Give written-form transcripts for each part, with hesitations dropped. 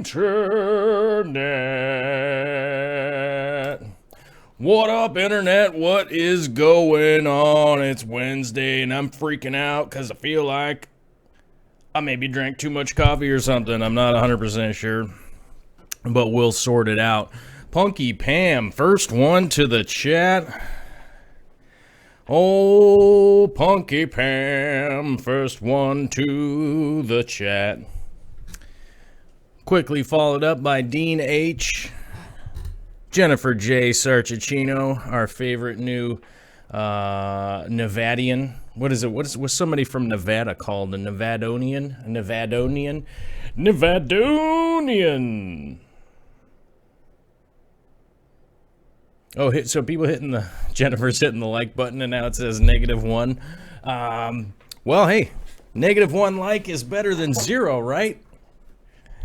Internet. What up, Internet? What is going on? It's Wednesday, and I'm freaking out because I feel like I maybe drank too much coffee or something. I'm not 100% sure, but we'll sort it out. Punky Pam, first one to the chat. Oh, Punky Pam, first one to the chat. Quickly followed up by Dean H. Jennifer J. Sarchicino, our favorite new Nevadian. What is it? What's somebody from Nevada called? A Nevadonian? A Nevadonian? Nevadonian! Oh, so people hitting the... Jennifer's hitting the like button, and now it says -1. Well, hey, -1 like is better than 0, right?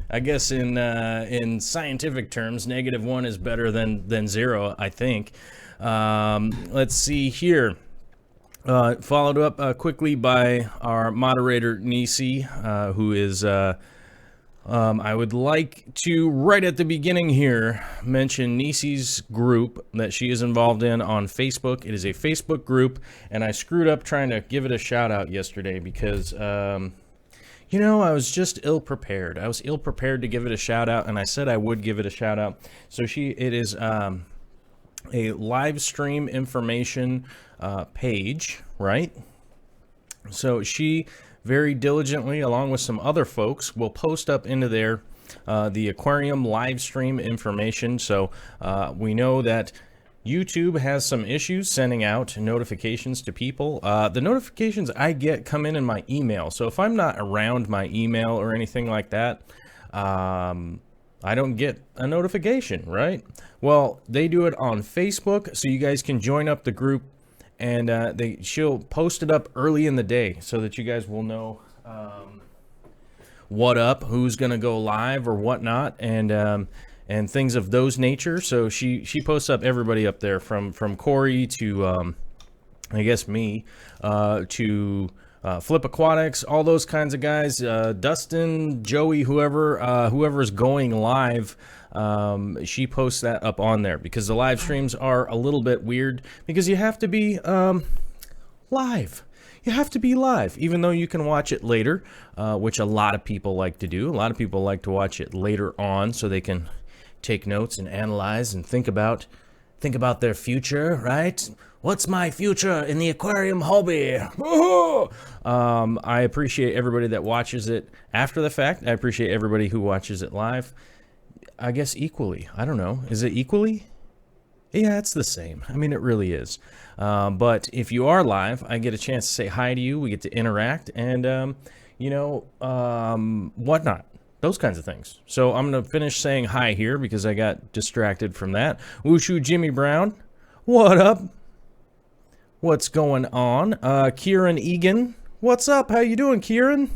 I guess in scientific terms, -1 is better than 0, I think. Let's see here. Followed up quickly by our moderator, Nisi, who is... I would like to, right at the beginning here, mention Nisi's group that she is involved in on Facebook. It is a Facebook group, and I screwed up trying to give it a shout-out yesterday because... you know, I was just ill-prepared. I was ill-prepared to give it a shout-out, and I said I would give it a shout-out. So it is a live stream information page, right? So she very diligently, along with some other folks, will post up into there the aquarium live stream information. So we know that YouTube has some issues sending out notifications to people. The notifications I get come in my email. So if I'm not around my email or anything like that, I don't get a notification, right? Well, they do it on Facebook, so you guys can join up the group, and she'll post it up early in the day so that you guys will know what up, who's going to go live or whatnot, and things of those nature. So she posts up everybody up there from Corey to I guess me to Flip Aquatics, all those kinds of guys, Dustin, Joey, whoever's going live. She posts that up on there because the live streams are a little bit weird because you have to be live. You have to be live, even though you can watch it later, which a lot of people like to do. A lot of people like to watch it later on so they can take notes and analyze and think about their future, right? What's my future in the aquarium hobby? I appreciate everybody that watches it after the fact. I appreciate everybody who watches it live. I guess equally. I don't know. Is it equally? Yeah, it's the same. I mean, it really is. But if you are live, I get a chance to say hi to you. We get to interact and, whatnot. Those kinds of things. So I'm going to finish saying hi here because I got distracted from that. Wushu Jimmy Brown, what up? What's going on? Kieran Egan, what's up? How you doing, Kieran?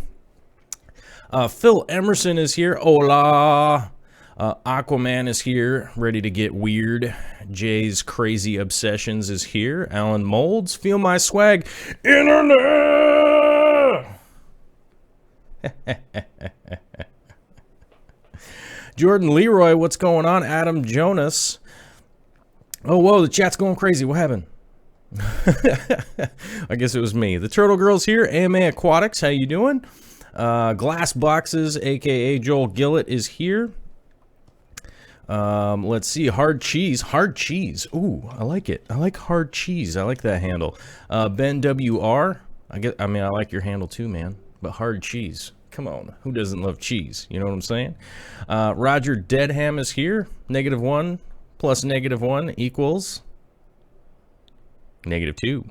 Phil Emerson is here. Hola. Aquaman is here, ready to get weird. Jay's Crazy Obsessions is here. Alan Molds, feel my swag. Internet! Jordan Leroy, what's going on? Adam Jonas. Oh, whoa, the chat's going crazy. What happened? I guess it was me. The Turtle Girl's here. AMA Aquatics, how you doing? Glass Boxes, a.k.a. Joel Gillett, is here. Let's see, hard cheese. Ooh, I like it. I like hard cheese. I like that handle. Ben WR. I mean, I like your handle too, man. But hard cheese. Come on, who doesn't love cheese? You know what I'm saying? Roger Deadham is here. -1 plus -1 equals -2.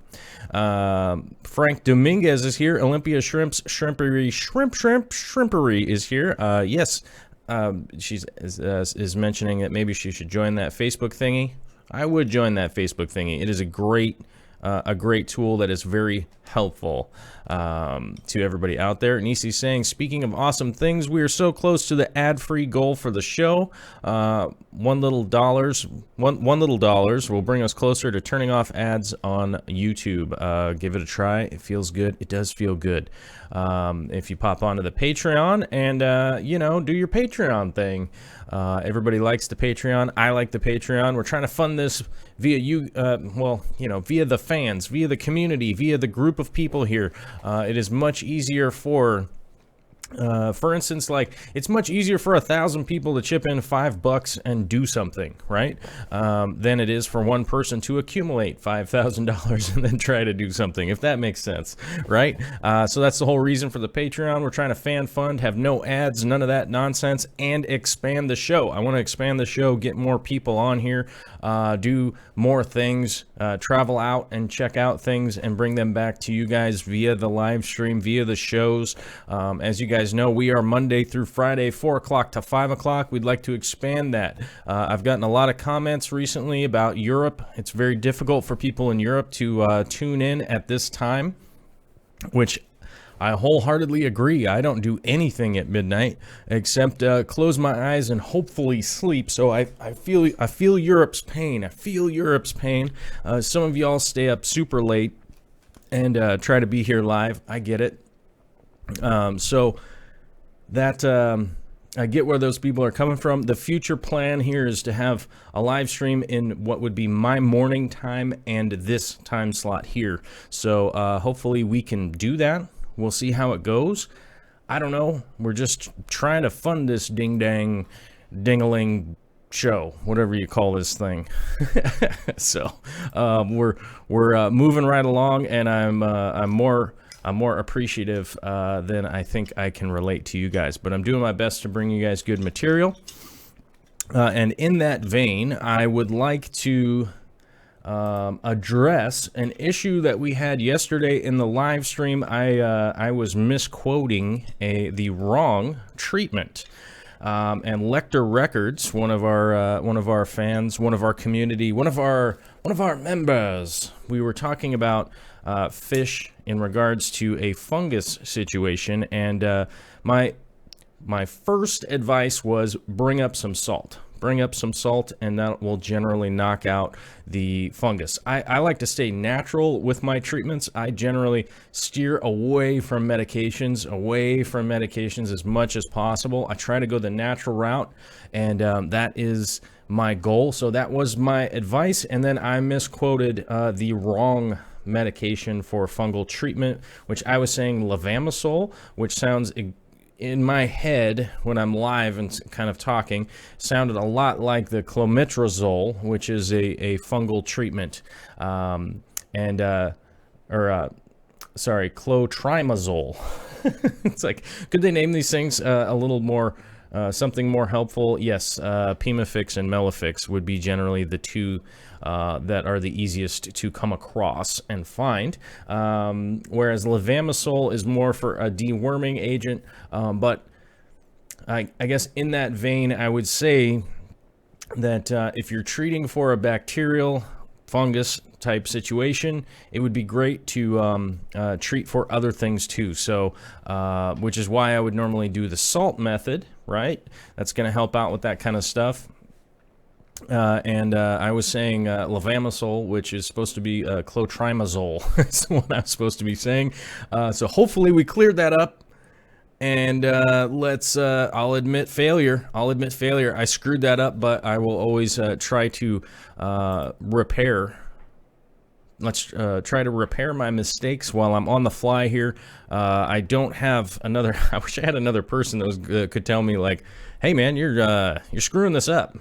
Frank Dominguez is here. Olympia Shrimpery is here. Yes, she's is mentioning that maybe she should join that Facebook thingy. I would join that Facebook thingy. It is a great tool that is very helpful to everybody out there. Nisi's saying, speaking of awesome things, we are so close to the ad-free goal for the show. $1 will bring us closer to turning off ads on YouTube. Give it a try. It feels good. It does feel good. If you pop onto the Patreon and do your Patreon thing. Everybody likes the Patreon. I like the Patreon. We're trying to fund this via via the fans, via the community, via the group of people here. It is much easier for instance, like, it's much easier for 1,000 people to chip in $5 and do something, right? Than it is for one person to accumulate $5,000 and then try to do something, if that makes sense, right? So that's the whole reason for the Patreon. We're trying to fan fund, have no ads, none of that nonsense, and expand the show. I want to expand the show, get more people on here, do more things, travel out and check out things and bring them back to you guys via the live stream, via the shows. As you guys know, we are Monday through Friday, 4 o'clock to 5 o'clock. We'd like to expand that. I've gotten a lot of comments recently about Europe. It's very difficult for people in Europe to tune in at this time, which I wholeheartedly agree. I don't do anything at midnight except close my eyes and hopefully sleep. So I feel Europe's pain. Some of y'all stay up super late and try to be here live. I get it. So that I get where those people are coming from. The future plan here is to have a live stream in what would be my morning time and this time slot here. So hopefully we can do that. We'll see how it goes. I don't know. We're just trying to fund this ding-a-ling show, whatever you call this thing. So we're moving right along, and I'm more appreciative than I think I can relate to you guys. But I'm doing my best to bring you guys good material. And in that vein, I would like to address an issue that we had yesterday in the live stream. I was misquoting the wrong treatment. And Lecter Records, one of our fans, one of our community, one of our members, we were talking about fish in regards to a fungus situation, and my first advice was bring up some salt, and that will generally knock out the fungus. I like to stay natural with my treatments. I generally steer away from medications as much as possible. I try to go the natural route, and that is my goal. So that was my advice, and then I misquoted the wrong medication for fungal treatment, which I was saying levamisole, which sounds, in my head when I'm live and kind of talking, sounded a lot like the clometrazole, which is a fungal treatment, clotrimazole. It's like, could they name these things a little more, something more helpful? Yes, Pimafix and Melafix would be generally the two that are the easiest to come across and find, whereas levamisole is more for a deworming agent, but I guess in that vein, I would say that if you're treating for a bacterial fungus type situation, it would be great to treat for other things too. So, which is why I would normally do the salt method, right? That's going to help out with that kind of stuff. And I was saying levamisole, which is supposed to be clotrimazole. That's the one I'm supposed to be saying. So hopefully we cleared that up. And I'll admit failure. I screwed that up, but I will always try to repair let's try to repair my mistakes while I'm on the fly here. I don't have another. I wish I had another person that was could tell me like, "Hey, man, you're screwing this up."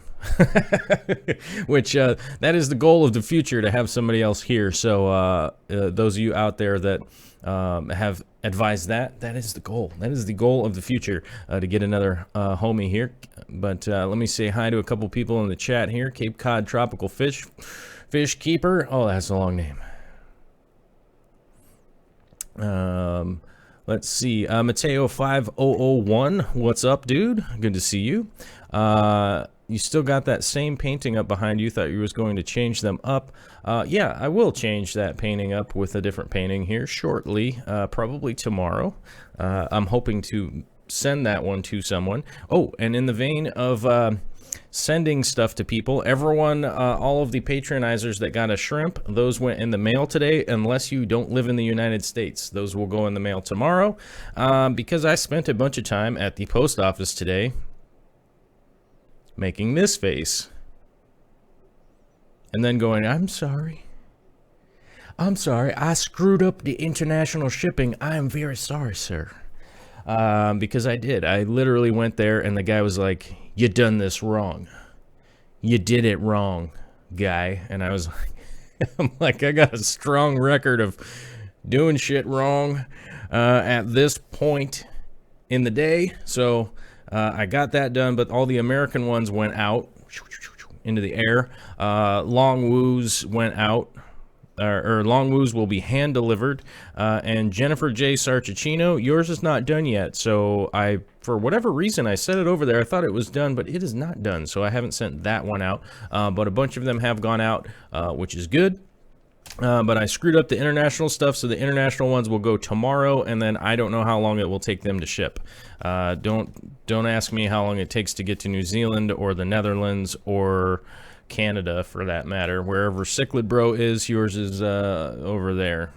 Which that is the goal of the future, to have somebody else here. So those of you out there that have advised that is the goal. That is the goal of the future, to get another homie here. But let me say hi to a couple people in the chat here. Cape Cod Tropical Fish Keeper. Oh, that's a long name. Let's see. Mateo 5001. What's up, dude? Good to see you. You still got that same painting up behind you. Thought you was going to change them up. Yeah, I will change that painting up with a different painting here shortly, probably tomorrow. I'm hoping to send that one to someone. Oh, and in the vein of sending stuff to people, everyone, all of the patronizers that got a shrimp, those went in the mail today, unless you don't live in the United States. Those will go in the mail tomorrow, because I spent a bunch of time at the post office today making this face, and then going, I'm sorry, I screwed up the international shipping. I am very sorry, sir. Because I did. I literally went there, and the guy was like, you done this wrong. You did it wrong, guy. And I was like, I'm like, I got a strong record of doing shit wrong at this point in the day, so I got that done, but all the American ones went out into the air. Long woos went out, or long woos will be hand delivered. And Jennifer J. Sarchicino, yours is not done yet. So for whatever reason, I set it over there. I thought it was done, but it is not done. So I haven't sent that one out. But a bunch of them have gone out, which is good. But I screwed up the international stuff, so the international ones will go tomorrow, and then I don't know how long it will take them to ship. Don't ask me how long it takes to get to New Zealand or the Netherlands or Canada, for that matter. Wherever Cichlid Bro is, yours is over there.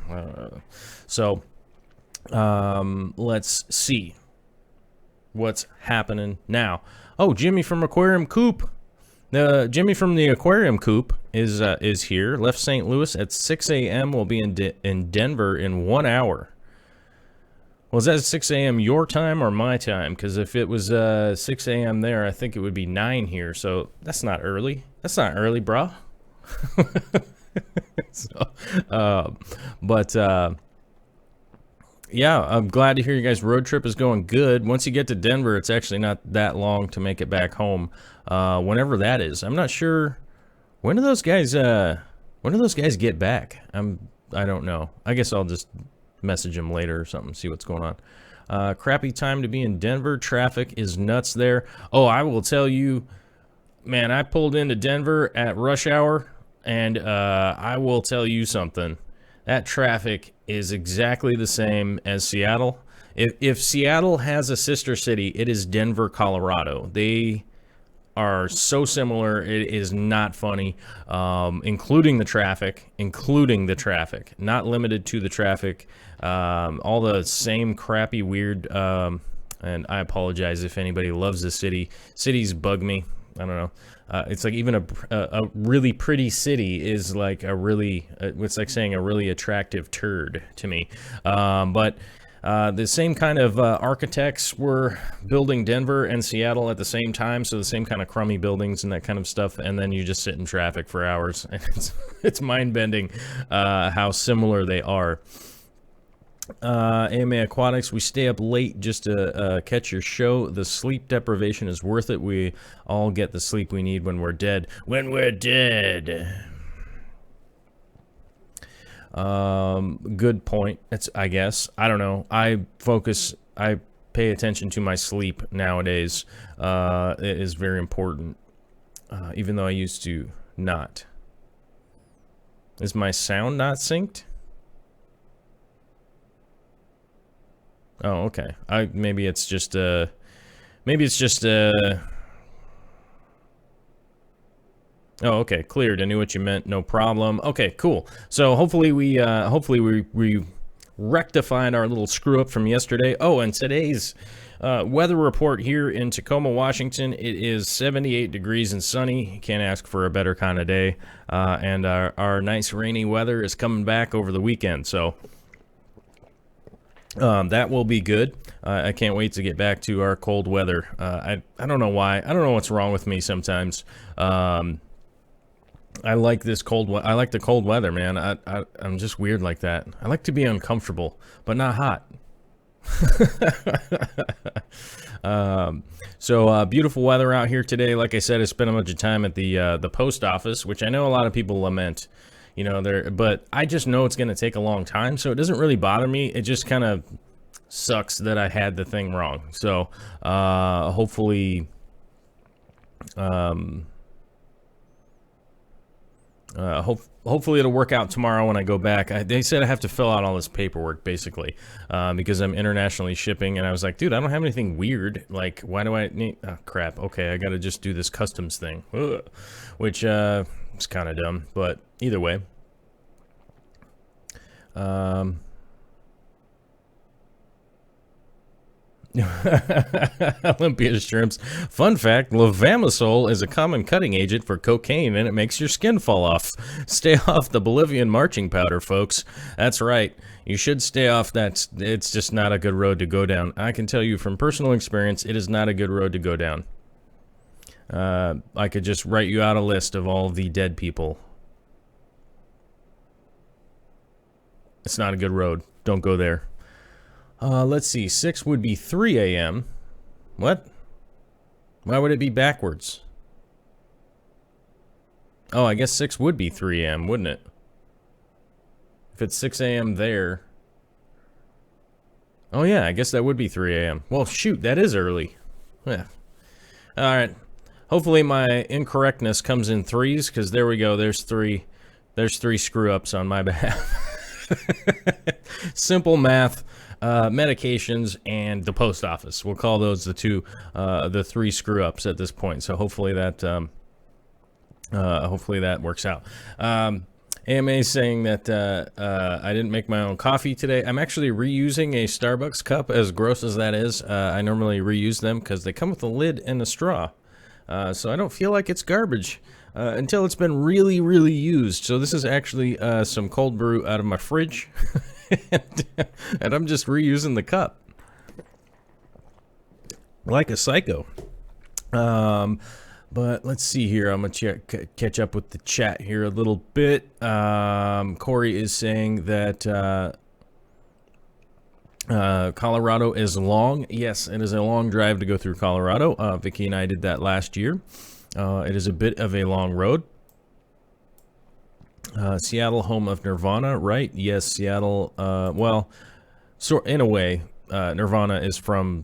So let's see what's happening now. Oh, Jimmy from Aquarium Coop. Jimmy from the Aquarium Coop is here. Left St. Louis at 6 a.m. We'll be in Denver in 1 hour. Well, is that 6 a.m. your time or my time? Because if it was 6 a.m. there, I think it would be 9 here. So that's not early. That's not early, brah. Yeah, I'm glad to hear you guys' road trip is going good. Once you get to Denver, it's actually not that long to make it back home. Whenever that is, I'm not sure. When do those guys get back? I don't know. I guess I'll just message them later or something, see what's going on. Crappy time to be in Denver. Traffic is nuts there. Oh, I will tell you, man, I pulled into Denver at rush hour, and I will tell you something. That traffic is exactly the same as Seattle. If Seattle has a sister city, it is Denver, Colorado. They are so similar, it is not funny, including the traffic, not limited to the traffic, all the same crappy, weird, and I apologize if anybody loves the city. Cities bug me. I don't know. It's like even a really pretty city is like it's like saying a really attractive turd to me. But the same kind of architects were building Denver and Seattle at the same time, so the same kind of crummy buildings and that kind of stuff, and then you just sit in traffic for hours. And it's mind-bending how similar they are. AMA Aquatics, we stay up late just to catch your show. The sleep deprivation is worth it. We all get the sleep we need when we're dead. Good point. I guess. I don't know. I pay attention to my sleep nowadays. It is very important. Even though I used to not. Is my sound not synced? Oh, okay. Maybe it's just oh, okay, cleared. I knew what you meant. No problem. Okay, cool. So hopefully we rectified our little screw up from yesterday. Oh, and today's Weather report here in Tacoma, Washington. It is 78 degrees and sunny. You can't ask for a better kind of day. And our nice rainy weather is coming back over the weekend. So that will be good. I can't wait to get back to our cold weather. I don't know why. I don't know what's wrong with me sometimes. I like this I like the cold weather, man. I'm just weird like that. I like to be uncomfortable, but not hot. So beautiful weather out here today. Like I said, I spent a bunch of time at the post office, which I know a lot of people lament. You know, but I just know it's going to take a long time, so it doesn't really bother me. It just kind of sucks that I had the thing wrong. So hopefully, hopefully it'll work out tomorrow when I go back. They said I have to fill out all this paperwork basically because I'm internationally shipping, and I was like, dude, I don't have anything weird. Like, why do I need? Oh crap. Okay, I got to just do this customs thing, which is kind of dumb, but either way. Olympia shrimps. Fun fact, levamisole is a common cutting agent for cocaine, and it makes your skin fall off. Stay off the Bolivian marching powder, folks. That's right. You should stay off that. It's just not a good road to go down. I can tell you from personal experience, it is not a good road to go down. I could just write you out a list of all the dead people. It's not a good road. Don't go there. Let's see. 6 would be 3 a.m. What? Why would it be backwards? Oh, I guess 6 would be 3 a.m., wouldn't it? If it's 6 a.m. there. Oh, yeah, I guess that would be 3 a.m. Well, shoot, that is early. Yeah. All right. Hopefully my incorrectness comes in threes, because there we go. There's three screw-ups on my behalf. Simple math, medications, and the post office. We'll call those the three screw-ups at this point. So hopefully that works out. AMA is saying that I didn't make my own coffee today. I'm actually reusing a Starbucks cup, as gross as that is. I normally reuse them because they come with a lid and a straw. So I don't feel like it's garbage until it's been really, really used. So this is actually some cold brew out of my fridge, and I'm just reusing the cup like a psycho. But let's see here. I'm going to catch up with the chat here a little bit. Corey is saying that Colorado is long. Yes, it is a long drive to go through Colorado. Vicky and I did that last year. It is a bit of a long road. Seattle, home of Nirvana, right? Yes, Seattle. Well, so in a way, Nirvana is from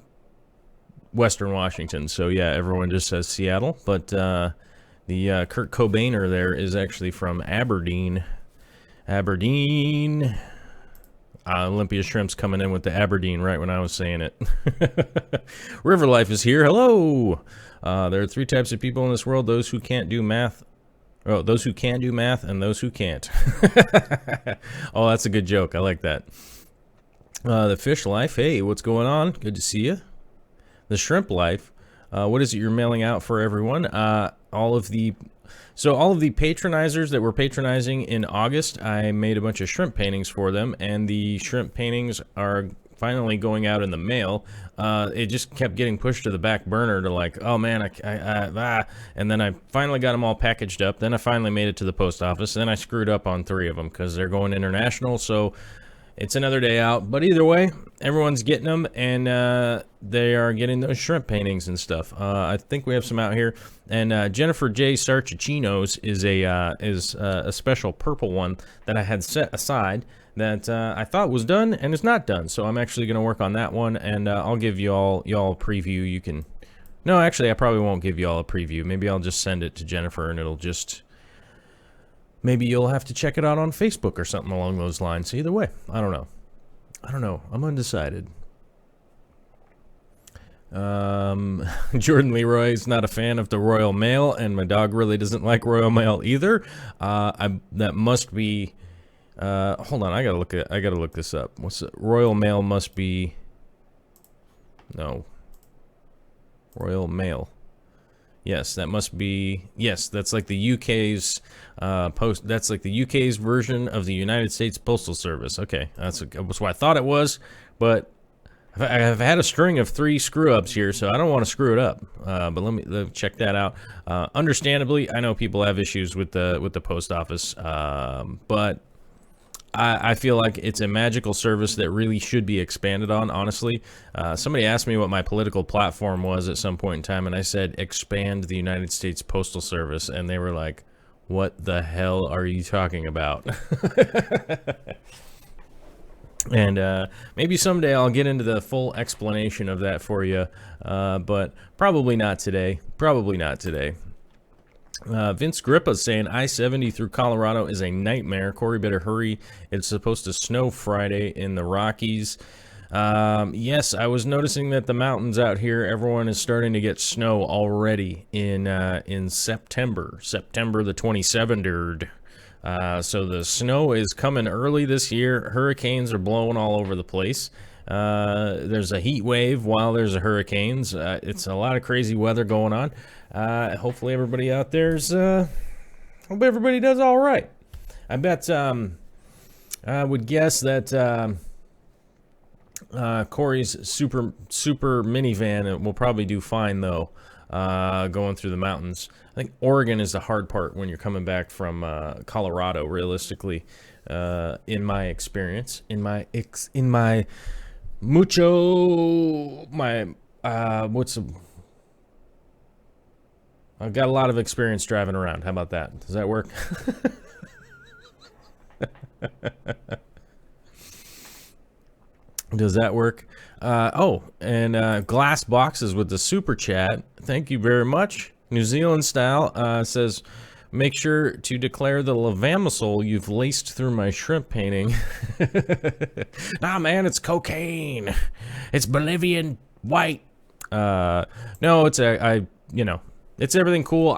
Western Washington, so yeah, everyone just says Seattle. But the Kurt Cobainer there is actually from Aberdeen. Aberdeen. Olympia Shrimp's coming in with the Aberdeen right when I was saying it. River Life is here. Hello. There are 3 types of people in this world: those who can't do math. Oh, those who can do math and those who can't. Oh, that's a good joke. I like that. The Fish Life. Hey, what's going on? Good to see you. The Shrimp Life. What is it you're mailing out for everyone? All of the patronizers that were patronizing in August, I made a bunch of shrimp paintings for them, and the shrimp paintings are finally going out in the mail. It just kept getting pushed to the back burner to like, oh man, and then I finally got them all packaged up. Then I finally made it to the post office. Then I screwed up on 3 of them because they're going international, so it's another day out. But either way, everyone's getting them, and they are getting those shrimp paintings and stuff. I think we have some out here. And Jennifer J. Sarchicinos is a special purple one that I had set aside that I thought was done and is not done. So I'm actually going to work on that one, and I'll give y'all a preview. You can... No, actually, I probably won't give y'all a preview. Maybe I'll just send it to Jennifer, and it'll just... Maybe you'll have to check it out on Facebook or something along those lines. Either way, I don't know. I'm undecided. Jordan Leroy's not a fan of the Royal Mail, and my dog really doesn't like Royal Mail either. That must be... hold on, I gotta look this up. What's it? Royal Mail must be... No. Royal Mail. Yes, that must be. Yes, that's like the UK's post. That's like the UK's version of the United States Postal Service. Okay, that's what I thought it was, but I've had a string of 3 screw-ups here, so I don't want to screw it up. But let me check that out. Understandably, I know people have issues with the post office, but I feel like it's a magical service that really should be expanded on, honestly. Somebody asked me what my political platform was at some point in time, and I said, expand the United States Postal Service, and they were like, what the hell are you talking about? And maybe someday I'll get into the full explanation of that for you, but probably not today. Probably not today. Vince Grippa's saying I-70 through Colorado is a nightmare. Corey, better hurry. It's supposed to snow Friday in the Rockies. Yes, I was noticing that the mountains out here, everyone is starting to get snow already in September the 27th. So the snow is coming early this year. Hurricanes are blowing all over the place. There's a heat wave while there's a hurricanes. It's a lot of crazy weather going on. Hopefully everybody out there's, hope everybody does all right. I bet, I would guess that, Corey's super minivan will probably do fine though, going through the mountains. I think Oregon is the hard part when you're coming back from, Colorado, realistically, in my experience, what's I've got a lot of experience driving around. How about that? Does that work? Does that work? Oh, and glass boxes with the super chat. Thank you very much. New Zealand style says, make sure to declare the levamisole you've laced through my shrimp painting. Nah, man, it's cocaine. It's Bolivian white. No, it's it's everything cool.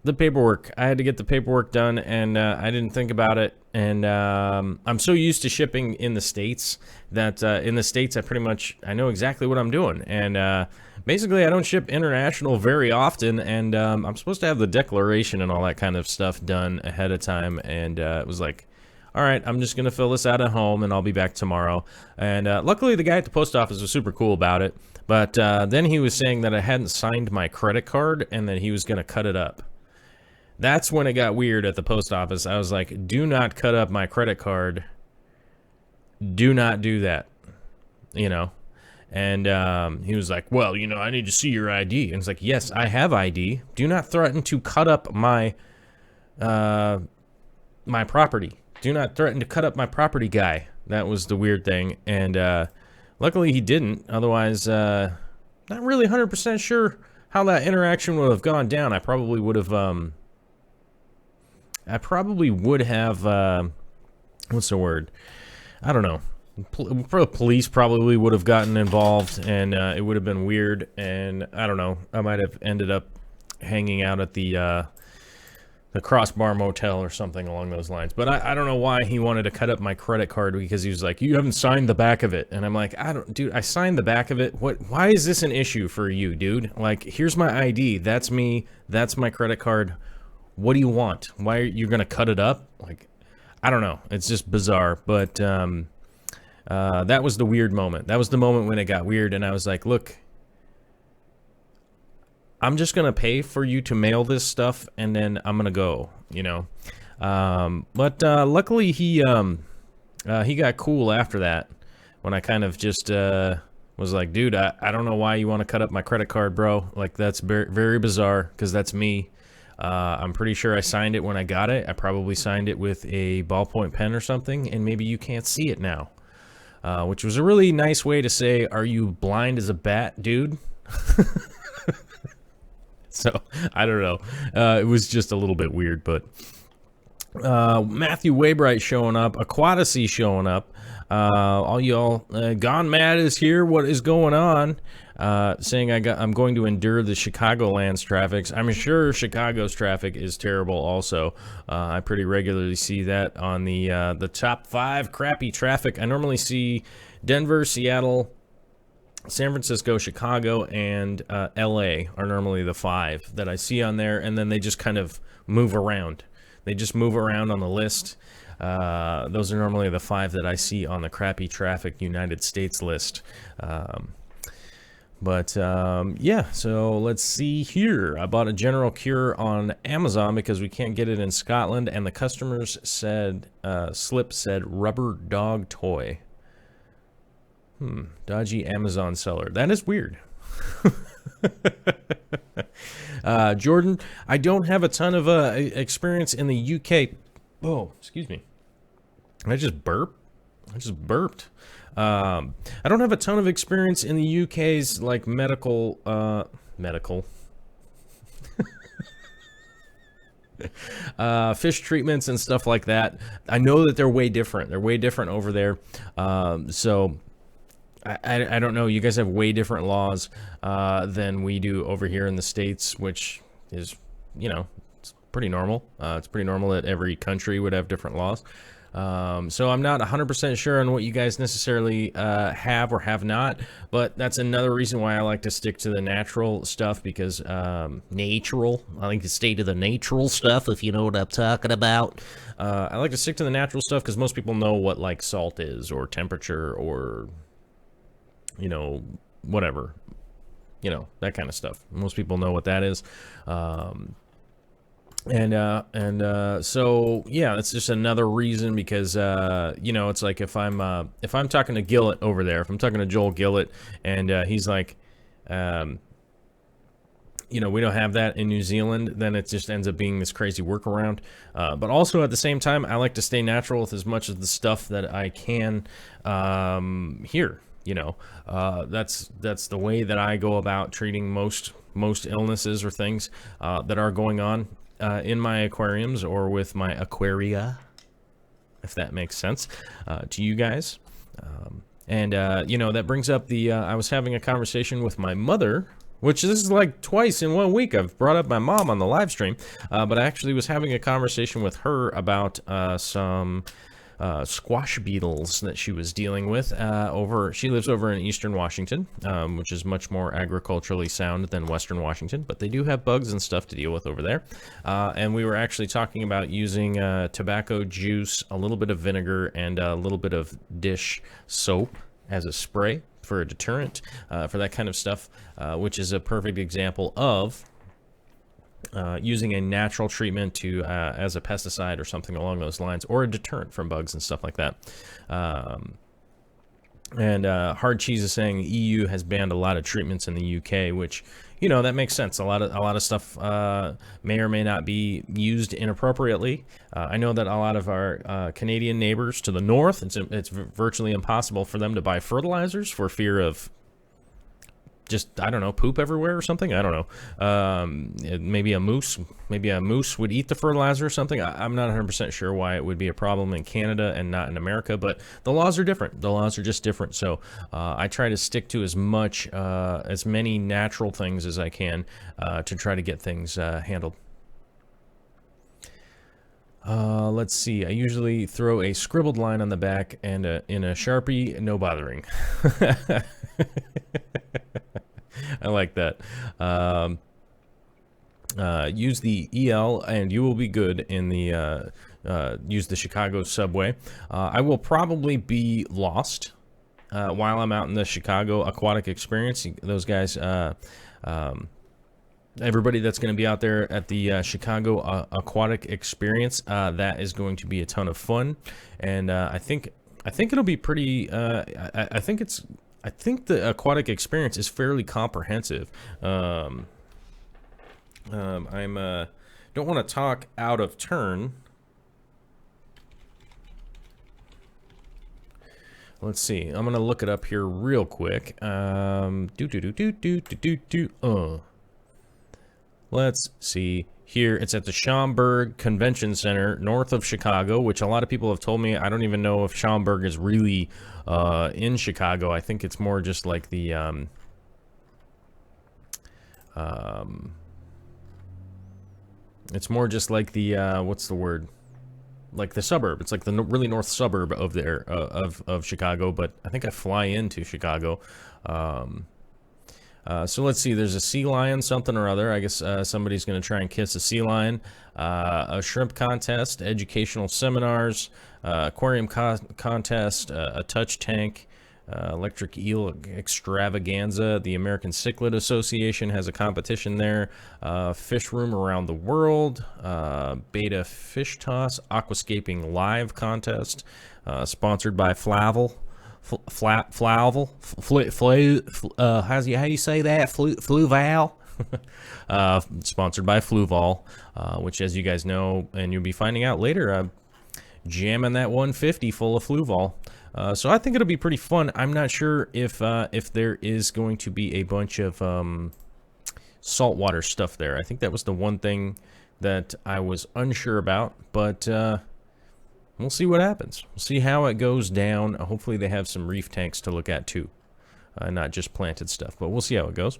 The paperwork. I had to get the paperwork done, and I didn't think about it. And I'm so used to shipping in the States that in the States I know exactly what I'm doing. And basically, I don't ship international very often, and I'm supposed to have the declaration and all that kind of stuff done ahead of time. And it was like, all right, I'm just going to fill this out at home, and I'll be back tomorrow. And luckily, the guy at the post office was super cool about it. But then he was saying that I hadn't signed my credit card and that he was going to cut it up. That's when it got weird at the post office. I was like, do not cut up my credit card. Do not do that. And he was like, well, I need to see your ID. And it's like, yes, I have ID. Do not threaten to cut up my my property. Do not threaten to cut up my property, guy. That was the weird thing. And luckily he didn't. Otherwise, not really 100% sure how that interaction would have gone down. I probably would have, what's the word? I don't know. Police probably would have gotten involved, and it would have been weird. And I don't know. I might have ended up hanging out at the Crossbar Motel or something along those lines. But I don't know why he wanted to cut up my credit card, because he was like, you haven't signed the back of it. And I'm like, dude, I signed the back of it. Why is this an issue for you, dude? Like, here's my ID. That's me. That's my credit card. What do you want? Why are you going to cut it up? Like, I don't know. It's just bizarre. But that was the weird moment. That was the moment when it got weird. And I was like, look, I'm just going to pay for you to mail this stuff, and then I'm going to go, But luckily he got cool after that, when I kind of just was like, dude, I don't know why you want to cut up my credit card, bro. Like, that's very, very bizarre, because that's me. I'm pretty sure I signed it when I got it. I probably signed it with a ballpoint pen or something, and maybe you can't see it now. Which was a really nice way to say, are you blind as a bat, dude? So, I don't know. It was just a little bit weird, but Matthew Waybright showing up, Aquascaping showing up. All y'all, Gone Mad is here. What is going on? Saying I'm going to endure the Chicagoland's traffic. I'm sure Chicago's traffic is terrible also. I pretty regularly see that on the top 5 crappy traffic. I normally see Denver, Seattle, San Francisco, Chicago, and LA are normally the 5 that I see on there, and then they just kind of move around. They just move around on the list. Those are normally the 5 that I see on the crappy traffic United States list. Yeah, so let's see here. I bought a General Cure on Amazon because we can't get it in Scotland, and the customers said, slip said rubber dog toy. Dodgy Amazon seller. That is weird. Jordan, I don't have a ton of experience in the UK. Oh, excuse me. I just burped. I don't have a ton of experience in the UK's like medical fish treatments and stuff like that. I know that they're way different. They're way different over there. So I don't know. You guys have way different laws than we do over here in the States, which is, you know, it's pretty normal. It's pretty normal that every country would have different laws. So I'm not 100% sure on what you guys necessarily have or have not, but that's another reason why I like to stick to the natural stuff, because natural, I like to stay to the natural stuff, if you know what I'm talking about. I like to stick to the natural stuff because most people know what like salt is, or temperature, or, you know, whatever, you know, that kind of stuff. Most people know what that is. So yeah, that's just another reason, because you know, it's like if I'm talking to Gillett over there, if I'm talking to Joel Gillett, and he's like, you know, we don't have that in New Zealand, then it just ends up being this crazy workaround. But also at the same time, I like to stay natural with as much of the stuff that I can here. You know, that's the way that I go about treating most illnesses or things that are going on in my aquariums or with my aquaria, if that makes sense to you guys. You know, that brings up the I was having a conversation with my mother, which this is like twice in 1 week I've brought up my mom on the live stream, but I actually was having a conversation with her about some squash beetles that she was dealing with she lives over in Eastern Washington, which is much more agriculturally sound than Western Washington, but they do have bugs and stuff to deal with over there. And we were actually talking about using tobacco juice, a little bit of vinegar, and a little bit of dish soap as a spray for a deterrent for that kind of stuff, which is a perfect example of using a natural treatment to as a pesticide or something along those lines, or a deterrent from bugs and stuff like that. Hard Cheese is saying the EU has banned a lot of treatments in the UK, which, you know, that makes sense. A lot of stuff may or may not be used inappropriately. I know that a lot of our Canadian neighbors to the north, it's virtually impossible for them to buy fertilizers for fear of just, I don't know, poop everywhere or something. I don't know. Maybe a moose would eat the fertilizer or something. I'm not 100% sure why it would be a problem in Canada and not in America, but the laws are different. The laws are just different. So I try to stick to as many natural things as I can to try to get things handled. Let's see. I usually throw a scribbled line on the back and in a Sharpie, no bothering. I like that. Use the EL and you will be good in the use the Chicago subway. I will probably be lost while I'm out in the Chicago Aquatic Experience. Those guys, everybody that's going to be out there at the Chicago Aquatic Experience, that is going to be a ton of fun, and I think it'll be pretty. I think the aquatic experience is fairly comprehensive. Don't want to talk out of turn. Let's see. I'm gonna look it up here real quick. Let's see. Here, it's at the Schaumburg Convention Center, north of Chicago, which a lot of people have told me. I don't even know if Schaumburg is really in Chicago. I think it's more just like the it's more just like the what's the word? like the suburb. It's like the really north suburb of there of Chicago. But I think I fly into Chicago. So let's see. There's a sea lion, something or other. I guess somebody's going to try and kiss a sea lion. A shrimp contest, educational seminars, aquarium contest, a touch tank, electric eel extravaganza. The American Cichlid Association has a competition there. Fish room around the world. Beta fish toss. Aquascaping live contest. Sponsored by Flavel. Flavel, how do you say that? Fluval. Sponsored by Fluval, which, as you guys know, and you'll be finding out later, I'm jamming that 150 full of Fluval. So I think it'll be pretty fun. I'm not sure if there is going to be a bunch of saltwater stuff there. I think that was the one thing that I was unsure about, but we'll see what happens. We'll see how it goes down. Hopefully they have some reef tanks to look at too, not just planted stuff, but we'll see how it goes.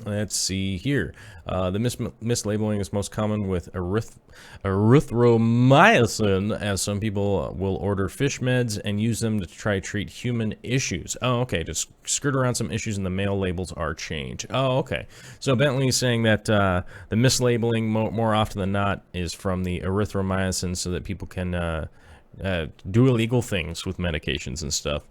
Let's see here. The mislabeling is most common with erythromycin, as some people will order fish meds and use them to try to treat human issues. Oh, okay. Just skirt around some issues and the mail labels are changed. Oh, okay. So Bentley is saying that the mislabeling more often than not is from the erythromycin, so that people can do illegal things with medications and stuff.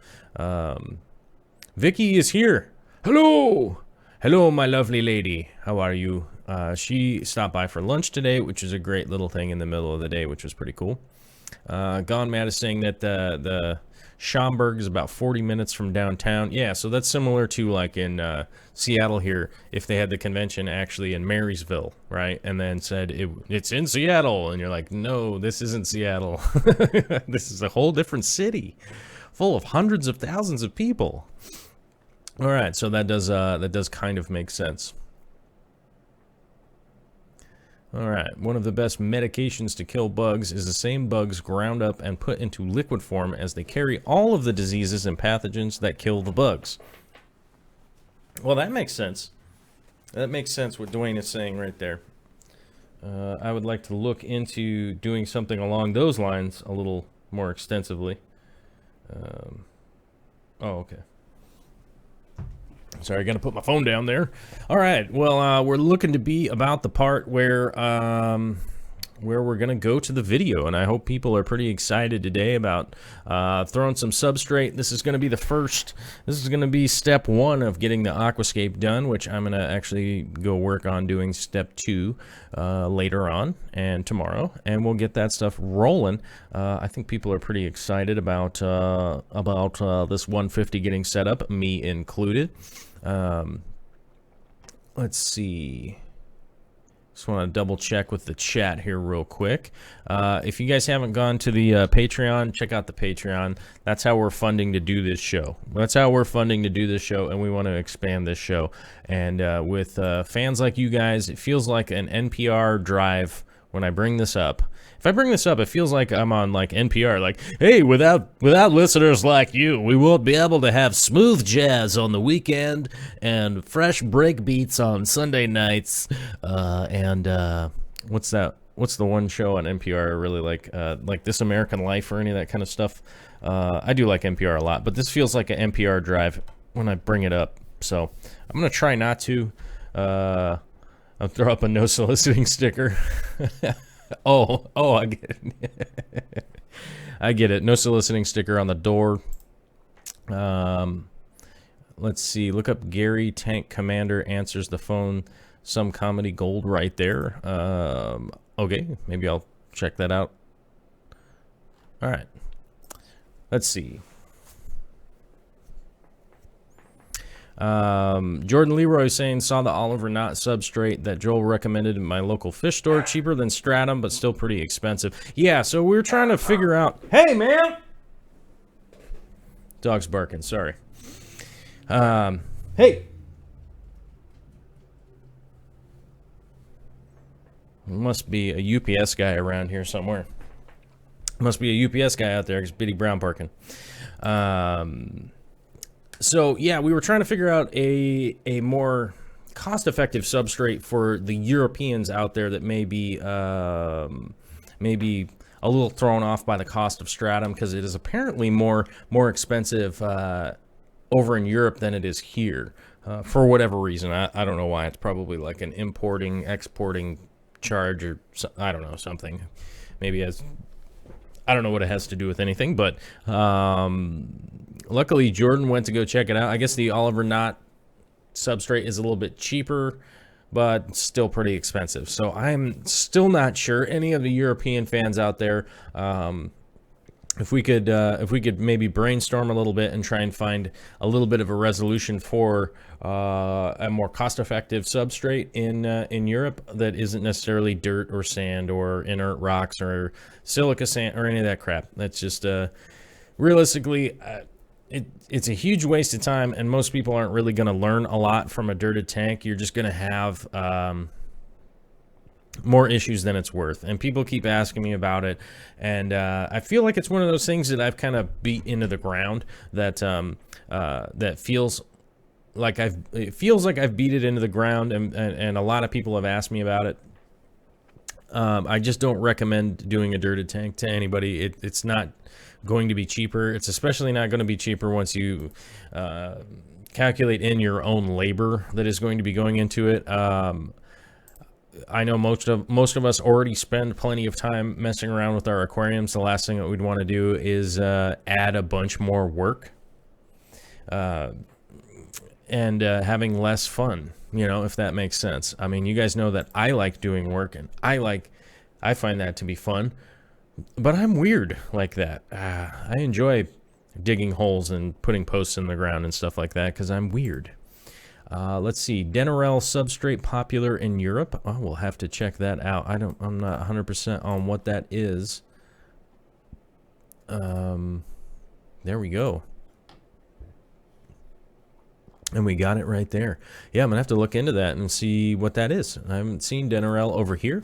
Vicky is here. Hello. Hello, my lovely lady. How are you? She stopped by for lunch today, which is a great little thing in the middle of the day, which was pretty cool. Gone Mad is saying that the Schaumburg is about 40 minutes from downtown. Yeah, so that's similar to like in Seattle here, if they had the convention actually in Marysville, right? And then said it's in Seattle, and you're like, no, this isn't Seattle. This is a whole different city full of hundreds of thousands of people. All right, so that does kind of make sense. All right, one of the best medications to kill bugs is the same bugs ground up and put into liquid form, as they carry all of the diseases and pathogens that kill the bugs. Well, that makes sense. That makes sense what Dwayne is saying right there. I would like to look into doing something along those lines a little more extensively. Oh, okay. Sorry, gonna put my phone down there. All right, well, we're looking to be about the part where we're gonna go to the video, and I hope people are pretty excited today about throwing some substrate. This is gonna be the first. This is gonna be step one of getting the aquascape done, which I'm gonna actually go work on doing step 2 later on and tomorrow, and we'll get that stuff rolling. I think people are pretty excited about this 150 getting set up, me included. Let's see. Just want to double check with the chat here real quick. If you guys haven't gone to the Patreon, check out the Patreon. That's how we're funding to do this show. That's how we're funding to do this show, and we want to expand this show. And with fans like you guys, it feels like an NPR drive when I bring this up. If I bring this up, it feels like I'm on like NPR, like, hey, without listeners like you, we won't be able to have smooth jazz on the weekend and fresh break beats on Sunday nights. What's that? What's the one show on NPR I really like This American Life or any of that kind of stuff? I do like NPR a lot, but this feels like an NPR drive when I bring it up. So I'm going to try not to. I'll throw up a no soliciting sticker. Oh, I get it. I get it. No soliciting sticker on the door. Let's see. Look up Gary Tank Commander answers the phone. Some comedy gold right there. Okay, maybe I'll check that out. All right. Let's see. Jordan Leroy saying, saw the Oliver Knot substrate that Joel recommended in my local fish store. Cheaper than Stratum, but still pretty expensive. Yeah, so we were trying to figure out... Hey, man! Dog's barking, sorry. Hey! Must be a UPS guy around here somewhere. Must be a UPS guy out there, because Biddy Brown barking. So, yeah, we were trying to figure out a more cost-effective substrate for the Europeans out there that may be maybe a little thrown off by the cost of stratum, because it is apparently more expensive over in Europe than it is here for whatever reason. I don't know why. It's probably like an importing exporting charge, or I don't know, something. Maybe as I don't know what it has to do with anything, but luckily Jordan went to go check it out. I guess the Oliver Knott substrate is a little bit cheaper, but still pretty expensive. So I'm still not sure. Any of the European fans out there, if we could maybe brainstorm a little bit and try and find a little bit of a resolution for a more cost-effective substrate in Europe that isn't necessarily dirt or sand or inert rocks or silica sand or any of that crap. That's just realistically, it's a huge waste of time, and most people aren't really going to learn a lot from a dirted tank. You're just going to have more issues than it's worth, and people keep asking me about it, and I feel like it's one of those things that I've kind of beat into the ground, that that feels like I've beat it into the ground, and a lot of people have asked me about it. I just don't recommend doing a dirted tank to anybody. It's not going to be cheaper. It's especially not going to be cheaper once you calculate in your own labor that is going to be going into it. I know most of us already spend plenty of time messing around with our aquariums. The last thing that we'd want to do is add a bunch more work and having less fun, you know, if that makes sense. I mean, you guys know that I like doing work, and I find that to be fun, but I'm weird like that. I enjoy digging holes and putting posts in the ground and stuff like that because I'm weird. Let's see, Denarel substrate popular in Europe. Oh, we'll have to check that out. I'm not 100% on what that is. There we go. And we got it right there. Yeah, I'm gonna have to look into that and see what that is. I haven't seen Denarel over here.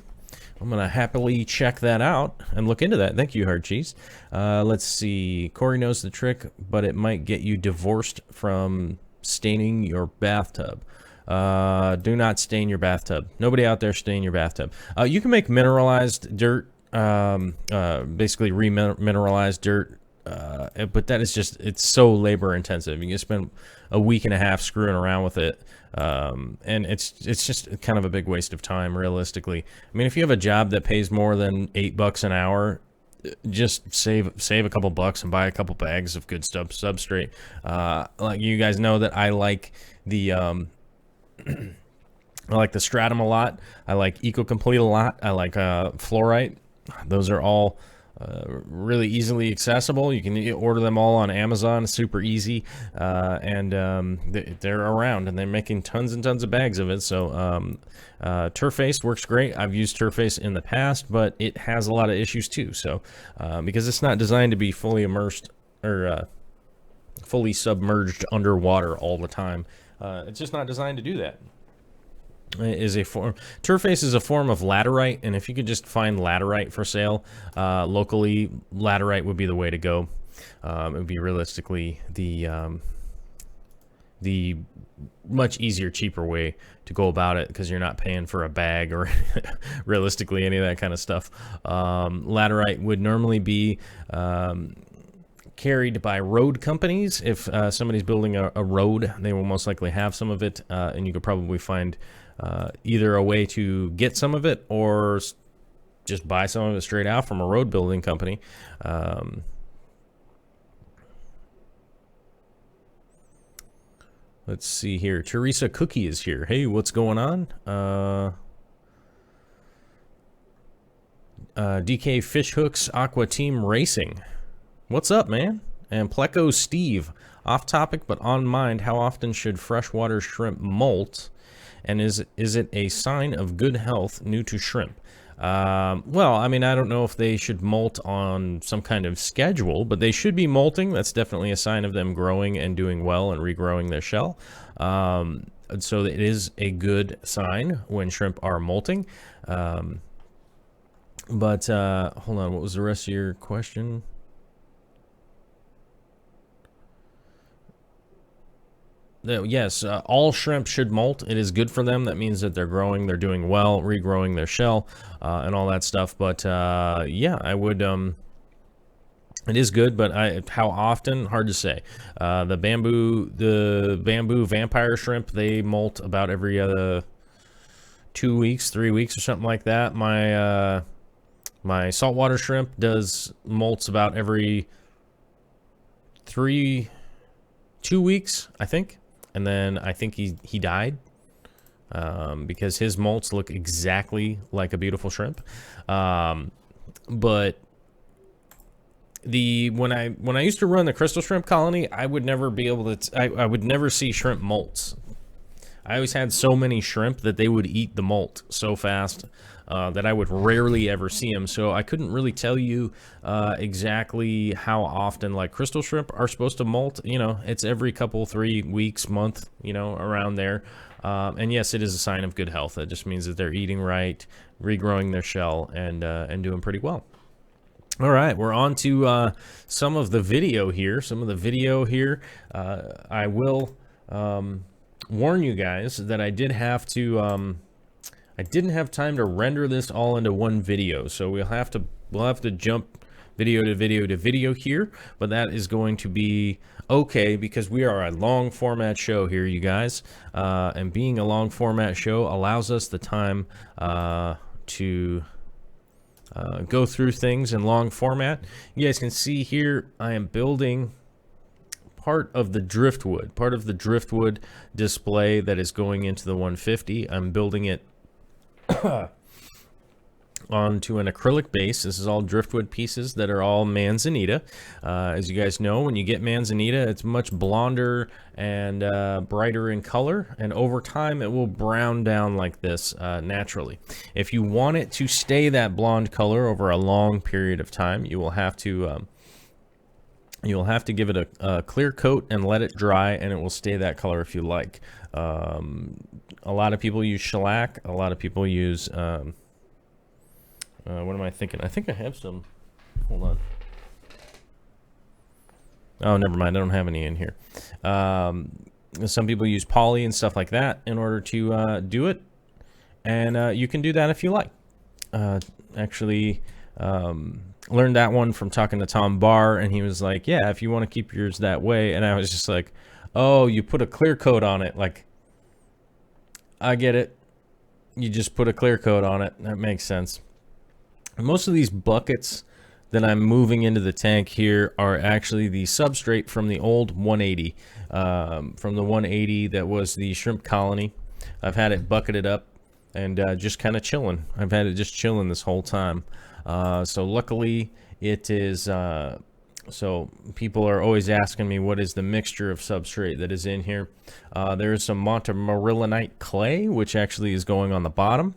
I'm gonna happily check that out and look into that. Thank you, Hard Cheese. Let's see. Corey knows the trick, but it might get you divorced from staining your bathtub. Do not stain your bathtub. Nobody out there stain your bathtub. You can make mineralized dirt, basically remineralized dirt, but that is just, it's so labor intensive. You can spend a week and a half screwing around with it, and it's just kind of a big waste of time, realistically. I mean, if you have a job that pays more than $8 an hour, just save a couple bucks and buy a couple bags of good stuff substrate. Like you guys know that I like the I like the stratum a lot. I like EcoComplete a lot. I like fluorite. Those are all really easily accessible. You can order them all on Amazon, super easy, and they're around, and they're making tons and tons of bags of it. So Turface works great. I've used Turface in the past, but it has a lot of issues too. So because it's not designed to be fully immersed or fully submerged underwater all the time, it's just not designed to do that. Turface is a form of laterite, and if you could just find laterite for sale locally, laterite would be the way to go. It would be realistically the much easier, cheaper way to go about it, because you're not paying for a bag or realistically any of that kind of stuff. Laterite would normally be carried by road companies. If somebody's building a road, they will most likely have some of it, and you could probably find either a way to get some of it or just buy some of it straight out from a road building company. Let's see here. Teresa Cookie is here. Hey, what's going on? DK Fish Hooks Aqua Team Racing. What's up, man? And Pleco Steve. Off topic, but on mind, how often should freshwater shrimp molt? And is it a sign of good health new to shrimp? Well, I mean, I don't know if they should molt on some kind of schedule, but they should be molting. That's definitely a sign of them growing and doing well and regrowing their shell. So it is a good sign when shrimp are molting. But hold on, what was the rest of your question? Yes, all shrimp should molt. It is good for them. That means that they're growing, they're doing well, regrowing their shell, and all that stuff. But yeah, I would. It is good, but how often? Hard to say. The bamboo vampire shrimp, they molt about every 2 weeks, 3 weeks, or something like that. My saltwater shrimp molts about every 2 weeks, I think. And then I think he died because his molts look exactly like a beautiful shrimp. But when I used to run the crystal shrimp colony, I would never be able to. I would never see shrimp molts. I always had so many shrimp that they would eat the molt so fast that I would rarely ever see them. So I couldn't really tell you exactly how often like crystal shrimp are supposed to molt. You know, it's every couple, 3 weeks, month, you know, around there. And yes, it is a sign of good health. That just means that they're eating right, regrowing their shell, and doing pretty well. All right, we're on to some of the video here. I will warn you guys that I didn't have time to render this all into one video, so we'll have to jump video to video to video here, but that is going to be okay because we are a long format show here, you guys, and being a long format show allows us the time to go through things in long format. You guys can see here I am building part of the driftwood display that is going into the 150. I'm building it onto an acrylic base. This is all driftwood pieces that are all manzanita. As you guys know, when you get manzanita, it's much blonder and brighter in color, and over time it will brown down like this naturally. If you want it to stay that blonde color over a long period of time, you will have to give it a clear coat and let it dry, and it will stay that color if you like. A lot of people use shellac. A lot of people use what am I thinking? I think I have some. Hold on. Oh, never mind. I don't have any in here. Some people use poly and stuff like that in order to do it. And you can do that if you like. Actually, learned that one from talking to Tom Barr, and he was like, yeah, if you want to keep yours that way. And I was just like, oh, you put a clear coat on it. Like, I get it. You just put a clear coat on it. That makes sense. Most of these buckets that I'm moving into the tank here are actually the substrate from the old 180. From the 180 that was the shrimp colony. I've had it bucketed up and just kind of chilling. I've had it just chilling this whole time. So luckily it is... So people are always asking me what is the mixture of substrate that is in here. There is some Montmorillonite clay, which actually is going on the bottom.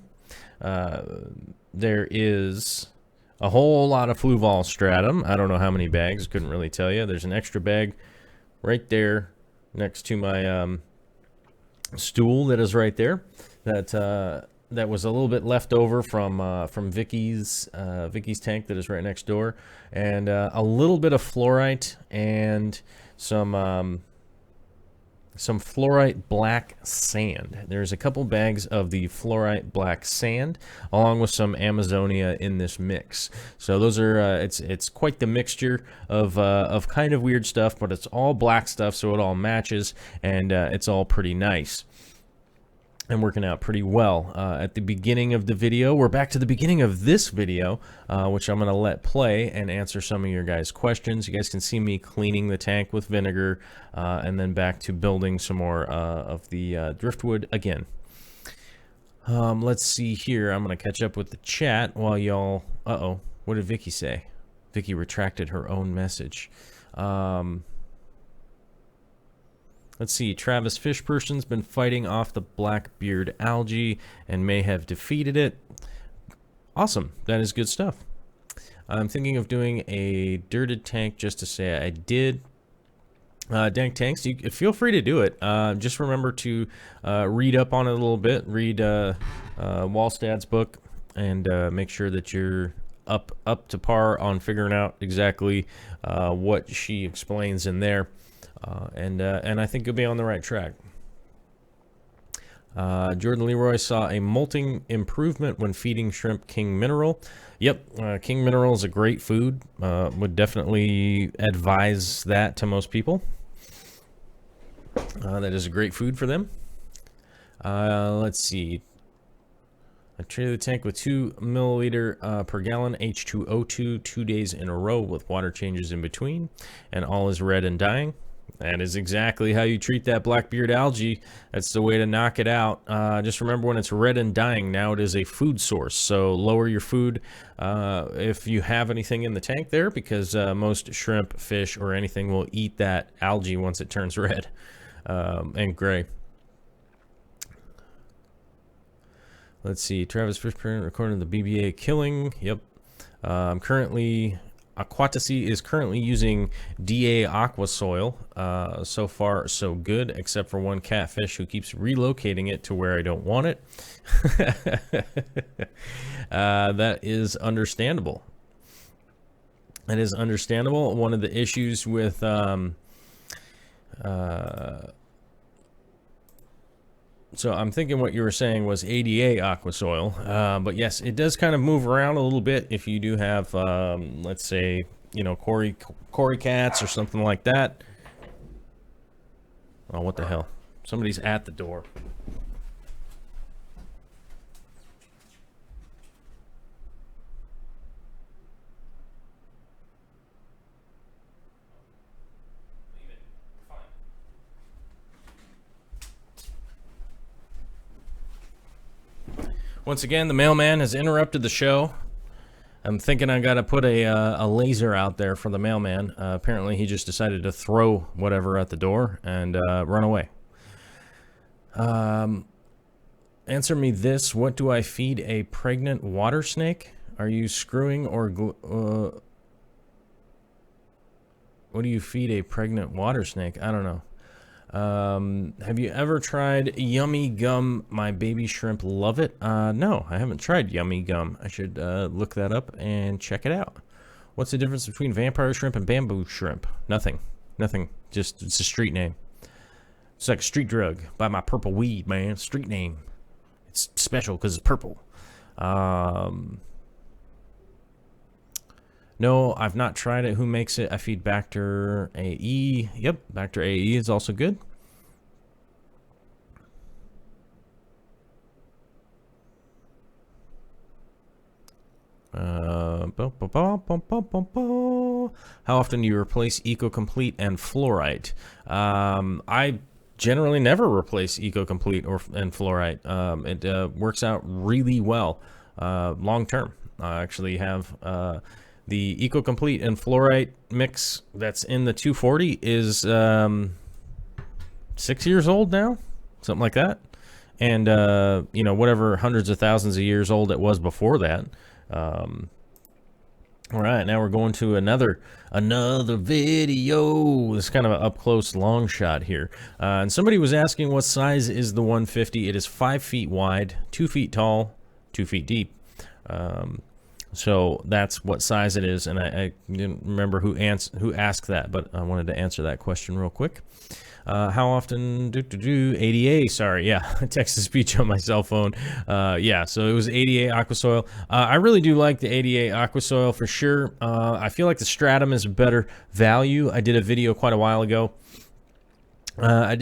There is a whole lot of Fluval stratum. I don't know how many bags. Couldn't really tell you. There's an extra bag right there next to my stool that is right there. That was a little bit left over from Vicky's tank that is right next door, and a little bit of fluorite and some fluorite black sand. There's a couple bags of the fluorite black sand along with some Amazonia in this mix. So those are it's quite the mixture of kind of weird stuff, but it's all black stuff, so it all matches, and it's all pretty nice and working out pretty well. At the beginning of the video, we're back to the beginning of this video, which I'm going to let play and answer some of your guys' questions. You guys can see me cleaning the tank with vinegar, and then back to building some more of the driftwood again. Let's see here. I'm going to catch up with the chat while y'all... Uh-oh. What did Vicky say? Vicky retracted her own message. Let's see, Travis Fishperson's been fighting off the blackbeard algae and may have defeated it. Awesome, that is good stuff. I'm thinking of doing a dirted tank just to say I did. Dank tanks, you feel free to do it. Just remember to read up on it a little bit, read Wallstad's book, and make sure that you're up to par on figuring out exactly what she explains in there. and I think you'll be on the right track. Jordan Leroy saw a molting improvement when feeding shrimp King Mineral. Yep, King Mineral is a great food. Would definitely advise that to most people. That is a great food for them. Let's see. I treated the tank with 2 milliliter per gallon H2O2 2 days in a row with water changes in between, and all is red and dying. That is exactly how you treat that blackbeard algae. That's the way to knock it out. Just remember, when it's red and dying, now it is a food source. So lower your food if you have anything in the tank there, because most shrimp, fish, or anything will eat that algae once it turns red and gray. Let's see. Travis first parent recording the BBA killing. Yep. Aquascaping is currently using DA aqua soil. So far, so good, except for one catfish who keeps relocating it to where I don't want it. That is understandable. That is understandable. One of the issues with so I'm thinking what you were saying was ADA aqua soil, but yes, it does kind of move around a little bit if you do have, let's say, you know, Cory cats or something like that. Oh, what the hell? Somebody's at the door. Once again, the mailman has interrupted the show. I'm thinking I got to put a laser out there for the mailman. Apparently, he just decided to throw whatever at the door and run away. Answer me this. What do I feed a pregnant water snake? Are you screwing or... what do you feed a pregnant water snake? I don't know. Have you ever tried Yummy Gum? My baby shrimp love it. No, I haven't tried Yummy Gum. I should look that up and check it out. What's the difference between vampire shrimp and bamboo shrimp? Nothing. Just, it's a street name. It's like a street drug. Buy my purple weed, man. Street name. It's special because it's purple. No, I've not tried it. Who makes it? I feed Bacter AE. Yep, Bacter AE is also good. How often do you replace EcoComplete and Fluorite? I generally never replace EcoComplete and Fluorite. It works out really well long term. I actually have... the EcoComplete and Fluorite mix that's in the 240 is 6 years old now, something like that. And, you know, whatever hundreds of thousands of years old it was before that. All right, now we're going to another video. It's kind of an up-close long shot here. And somebody was asking what size is the 150. It is 5 feet wide, 2 feet tall, 2 feet deep. So that's what size it is, and I didn't remember who asked that, but I wanted to answer that question real quick. How often ADA? Sorry, yeah, text to speech on my cell phone. Yeah, so it was ADA Aquasoil. I really do like the ADA Aquasoil for sure. I feel like the Stratum is a better value. I did a video quite a while ago. That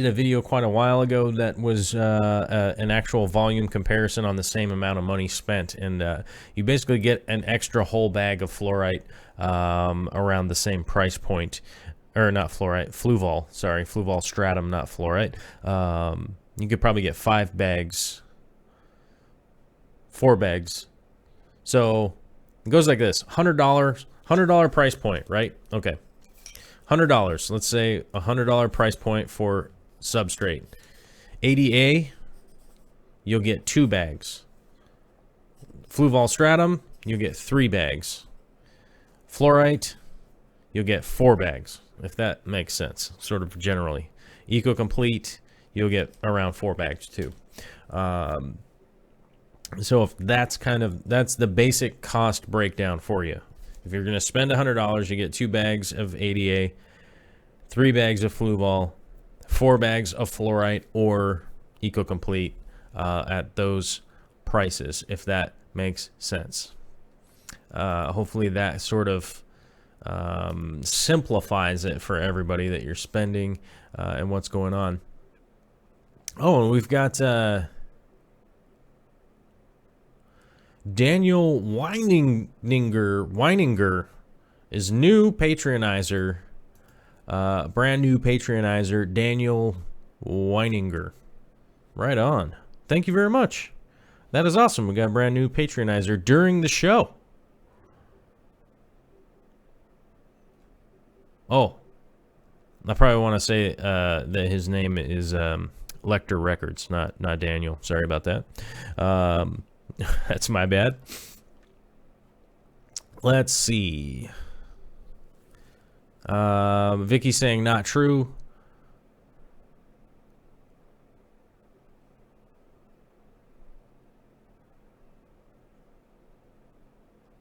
was an actual volume comparison on the same amount of money spent, and you basically get an extra whole bag of fluorite around the same price point, or not fluorite, Fluval. Sorry, Fluval Stratum, not fluorite. You could probably get 4 bags. So it goes like this: $100 price point, right? Okay. $100. Let's say $100 price point for Substrate. ADA, you'll get 2 bags. Fluval Stratum, you'll get 3 bags. Fluorite, you'll get 4 bags, if that makes sense, sort of generally. EcoComplete, you'll get around 4 bags too. So if that's the basic cost breakdown for you. If you're going to spend $100, you get 2 bags of ADA, 3 bags of Flu Ball, 4 bags of Fluorite, or Eco Complete at those prices, if that makes sense. Hopefully that sort of simplifies it for everybody that you're spending and what's going on. Oh, and we've got Daniel Weininger is new patronizer, brand new patronizer, Daniel Weininger. Right on. Thank you very much. That is awesome. We got a brand new patronizer during the show. Oh, I probably want to say that his name is Lecter Records, not Daniel. Sorry about that. That's my bad. Let's see. Vicky saying not true.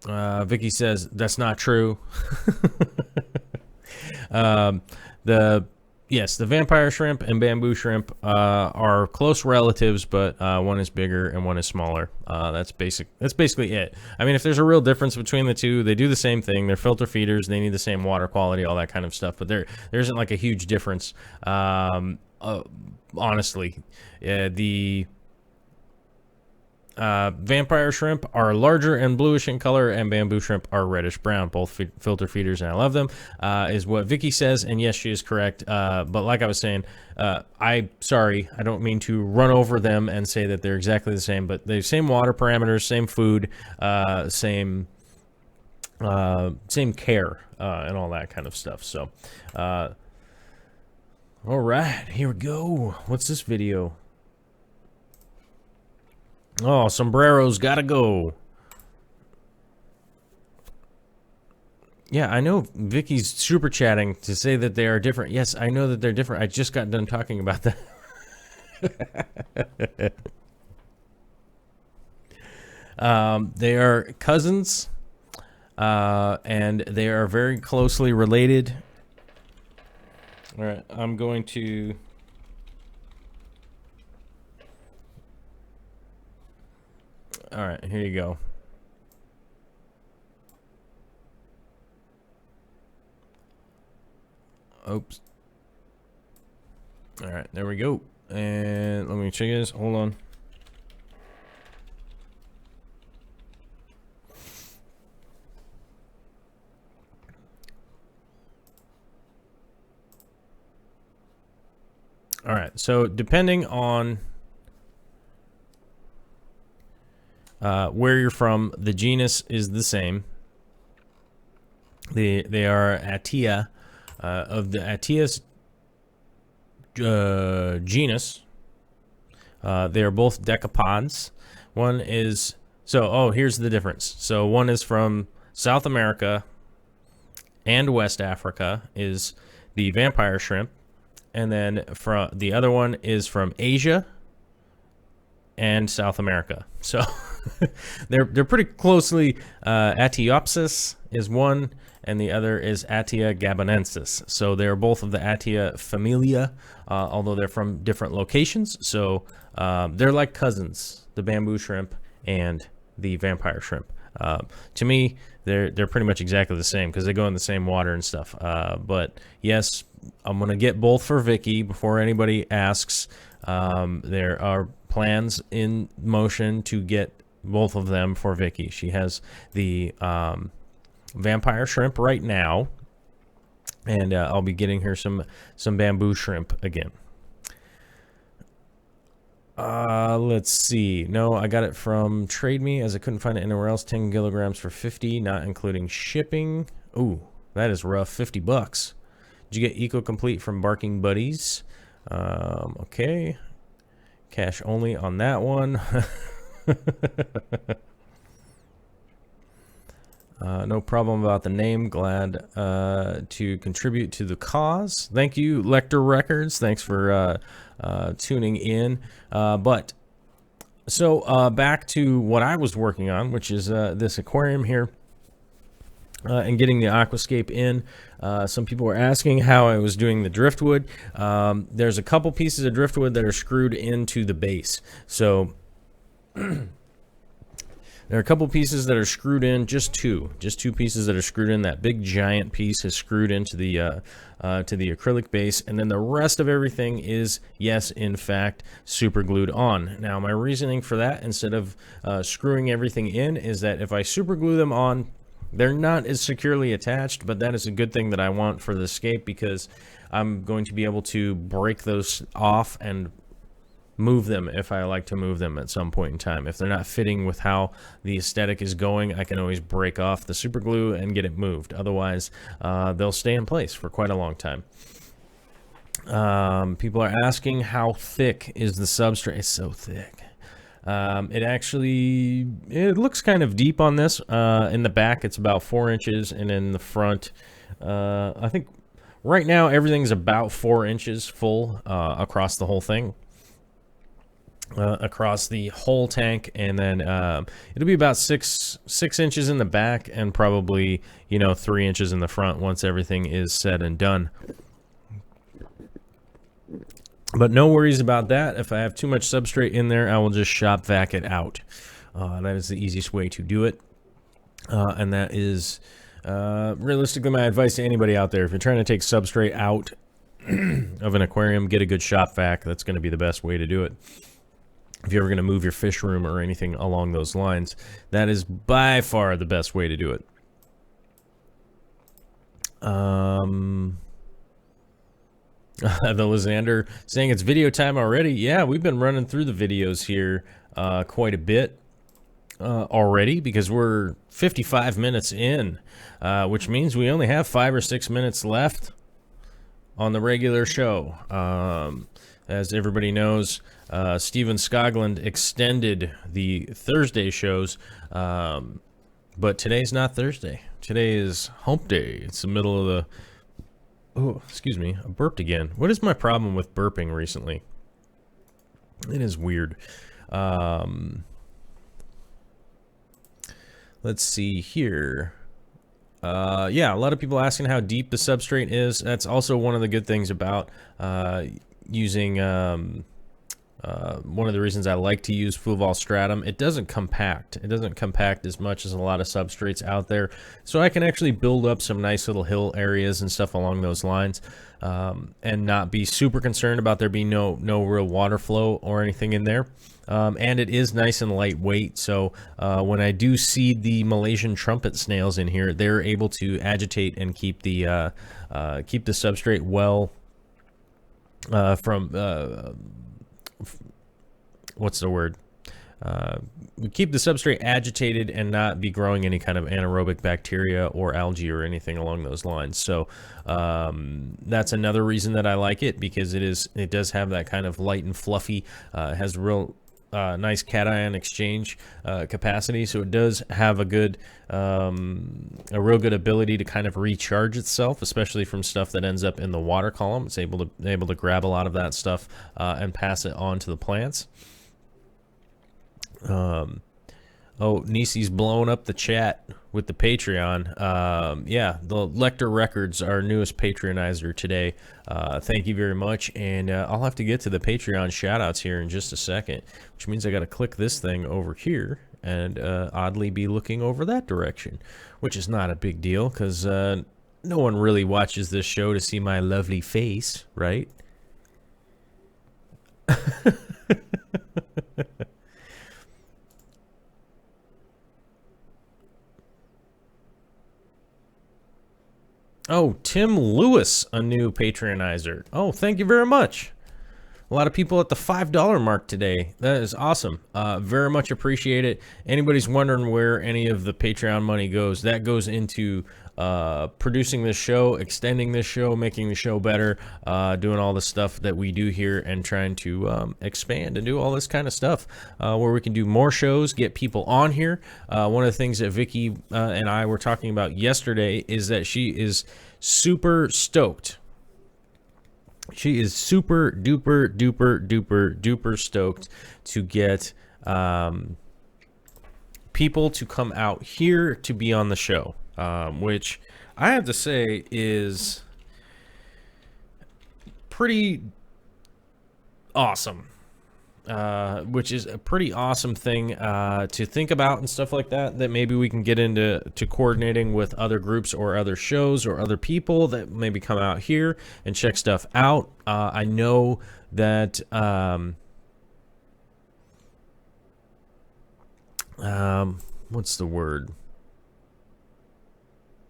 Vicky says that's not true. The vampire shrimp and bamboo shrimp are close relatives, but one is bigger and one is smaller. That's basically it. I mean, if there's a real difference between the two, they do the same thing. They're filter feeders. They need the same water quality, all that kind of stuff. But there isn't like a huge difference. Honestly, the vampire shrimp are larger and bluish in color, and bamboo shrimp are reddish brown. Both filter feeders, and I love them, is what Vicky says. And yes, she is correct. But like I was saying, I don't mean to run over them and say that they're exactly the same, but the same water parameters, same food, same care, and all that kind of stuff. So, all right, here we go. What's this video? Oh, sombreros gotta go. Yeah, I know Vicky's super chatting to say that they are different. Yes, I know that they're different. I just got done talking about that. They are cousins, and they are very closely related. All right, I'm going to... All right, here you go. Oops. All right, there we go. And let me check this. Hold on. All right, so depending on where you're from, the genus is the same. They are Attia, of the Attias genus. They are both decapods. One is here's the difference. So one is from South America and West Africa, is the vampire shrimp, and then from the other one is from Asia and South America. So they're pretty closely. Attiopsis is one, and the other is Attia gabonensis. So they're both of the Attia familia, although they're from different locations. So they're like cousins, the bamboo shrimp and the vampire shrimp. To me, they're pretty much exactly the same because they go in the same water and stuff. But yes, I'm gonna get both for Vicky before anybody asks. There are plans in motion to get both of them for Vicky. She has the vampire shrimp right now, and I'll be getting her some bamboo shrimp again. Let's see. No, I got it from Trade Me, as I couldn't find it anywhere else. 10 kilograms for 50, not including shipping. Ooh, that is rough. $50. Did you get Eco Complete from Barking Buddies? Okay. Cash only on that one. No problem about the name. Glad to contribute to the cause. Thank you, Lecter Records. Thanks for tuning in. But back to what I was working on, which is this aquarium here. and getting the aquascape in. Some people were asking how I was doing the driftwood. There's a couple pieces of driftwood that are screwed into the base. So there are a couple pieces that are screwed in, just two pieces that are screwed in. That big giant piece is screwed into the to the acrylic base, and then the rest of everything is, yes, in fact, super glued on. Now, my reasoning for that, instead of screwing everything in, is that if I super glue them on, they're not as securely attached, but that is a good thing that I want for the scape, because I'm going to be able to break those off and move them if I like to move them at some point in time. If they're not fitting with how the aesthetic is going, I can always break off the super glue and get it moved. Otherwise, they'll stay in place for quite a long time. People are asking how thick is the substrate. It's so thick. It looks kind of deep on this. In the back, it's about 4 inches, and in the front, I think right now everything's about 4 inches full across the whole thing. Across the whole tank, and then it'll be about six inches in the back, and probably 3 inches in the front once everything is said and done. But no worries about that. If I have too much substrate in there, I will just shop vac it out. That is the easiest way to do it, and that is realistically my advice to anybody out there. If you're trying to take substrate out of an aquarium, get a good shop vac. That's going to be the best way to do it. If you're ever going to move your fish room or anything along those lines, that is by far the best way to do it. The Lysander saying it's video time already. Yeah, we've been running through the videos here quite a bit already, because we're 55 minutes in, which means we only have 5 or 6 minutes left on the regular show. As everybody knows, Steven Skoglund extended the Thursday shows, but today's not Thursday. Today is hump day. It's the middle of the... Oh, excuse me, I burped again. What is my problem with burping recently? It is weird. Let's see here. Yeah, a lot of people asking how deep the substrate is. That's also one of the good things about using one of the reasons I like to use Fuval Stratum. It doesn't compact. It doesn't compact as much as a lot of substrates out there. So I can actually build up some nice little hill areas and stuff along those lines, and not be super concerned about there being no real water flow or anything in there. And it is nice and lightweight, so when I do seed the Malaysian trumpet snails in here, they're able to agitate and keep the substrate well what's the word? We keep the substrate agitated and not be growing any kind of anaerobic bacteria or algae or anything along those lines. So that's another reason that I like it, because it does have that kind of light and fluffy. It has real nice cation exchange capacity, so it does have a real good ability to kind of recharge itself, especially from stuff that ends up in the water column. It's able to grab a lot of that stuff and pass it on to the plants. Oh, Nisi's blowing up the chat with the Patreon. Yeah, the Lecter Records, our newest Patreonizer today. Thank you very much. And I'll have to get to the Patreon shout-outs here in just a second, which means I got to click this thing over here and oddly be looking over that direction, which is not a big deal, because no one really watches this show to see my lovely face, right? Oh, Tim Lewis, a new Patreonizer. Oh, thank you very much. A lot of people at the $5 mark today. That is awesome. Very much appreciate it. Anybody's wondering where any of the Patreon money goes, that goes into producing this show, extending this show, making the show better, doing all the stuff that we do here, and trying to expand and do all this kind of stuff where we can do more shows, get people on here. One of the things that Vicky and I were talking about yesterday is that she is super stoked. She is super duper duper duper duper stoked to get people to come out here to be on the show. which I have to say is pretty awesome. Which is a pretty awesome thing to think about and stuff like that, that maybe we can get into coordinating with other groups or other shows or other people that maybe come out here and check stuff out. I know that what's the word?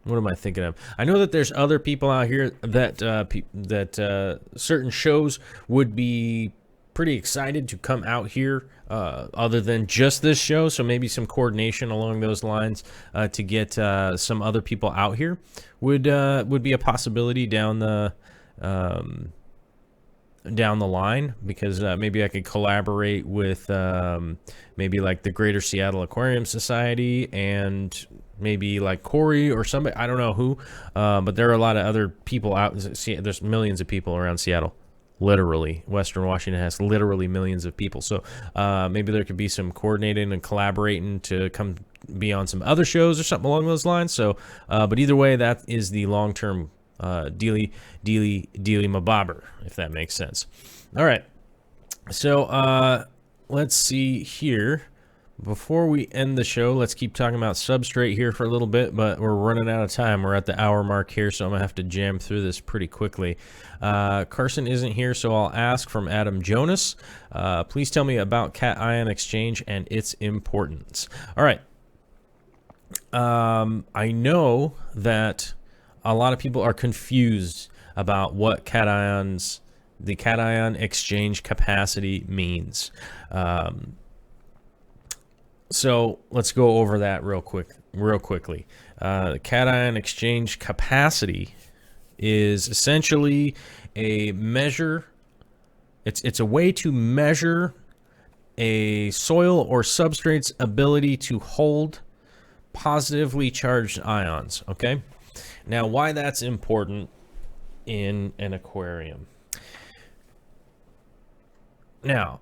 What am I thinking of? I know that there's other people out here that certain shows would be pretty excited to come out here other than just this show. So maybe some coordination along those lines to get some other people out here would be a possibility down the line, because maybe I could collaborate with maybe like the Greater Seattle Aquarium Society and maybe like Corey or somebody, I don't know who, but there are a lot of other people out. There's millions of people around Seattle. Literally, Western Washington has literally millions of people. So maybe there could be some coordinating and collaborating to come be on some other shows or something along those lines. So, but either way, that is the long-term dealy mabobber, if that makes sense. All right. So let's see here. Before we end the show, let's keep talking about Substrate here for a little bit, but we're running out of time. We're at the hour mark here, so I'm going to have to jam through this pretty quickly. Carson isn't here, so I'll ask from Adam Jonas. Please tell me about cation exchange and its importance. All right. I know that a lot of people are confused about what the cation exchange capacity means. So let's go over that real quickly. Cation exchange capacity is essentially a measure. It's a way to measure a soil or substrate's ability to hold positively charged ions. Okay. Now, why that's important in an aquarium? Now,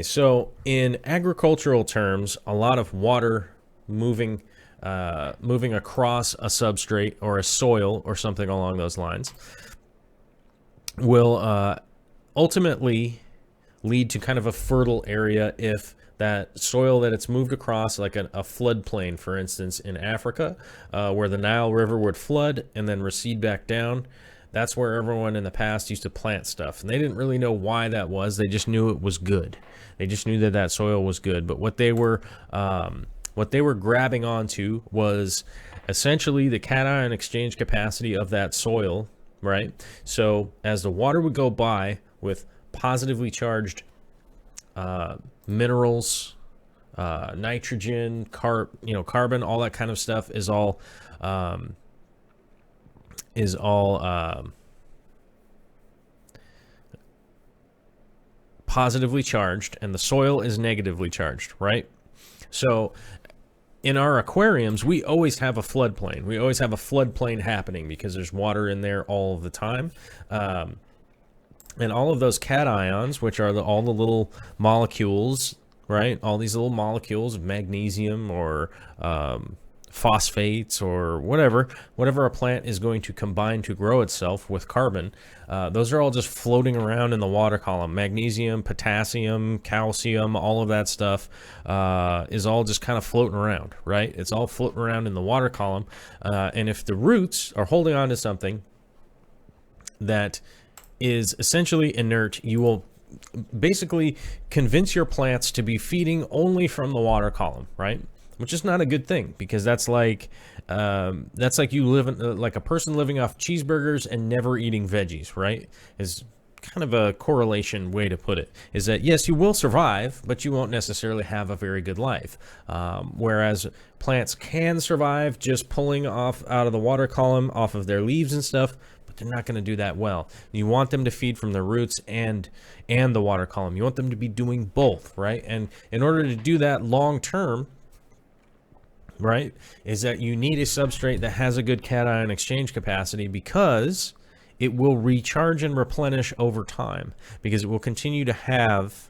so in agricultural terms, a lot of water moving across a substrate or a soil or something along those lines will ultimately lead to kind of a fertile area if that soil that it's moved across, like a floodplain, for instance, in Africa, where the Nile River would flood and then recede back down. That's where everyone in the past used to plant stuff. And they didn't really know why that was. They just knew it was good. They just knew that soil was good. But what they were grabbing onto was essentially the cation exchange capacity of that soil, right? So as the water would go by with positively charged minerals, nitrogen, carbon, all that kind of stuff is all positively charged, and the soil is negatively charged, right? So in our aquariums, we always have a floodplain. We always have a floodplain happening because there's water in there all of the time. And all of those cations, which are all the little molecules, right? All these little molecules of magnesium or phosphates or whatever a plant is going to combine to grow itself with carbon, those are all just floating around in the water column. Magnesium, potassium, calcium, all of that stuff is all just kind of floating around, right? It's all floating around in the water column. And if the roots are holding on to something that is essentially inert, you will basically convince your plants to be feeding only from the water column, right? Which is not a good thing, because that's like you like a person living off cheeseburgers and never eating veggies, right? Is kind of a correlation way to put it. Is that yes, you will survive, but you won't necessarily have a very good life. Whereas plants can survive just pulling off out of the water column, off of their leaves and stuff, but they're not going to do that well. You want them to feed from the roots and the water column. You want them to be doing both, right? And in order to do that long term, right, is that you need a substrate that has a good cation exchange capacity, because it will recharge and replenish over time, because it will continue to have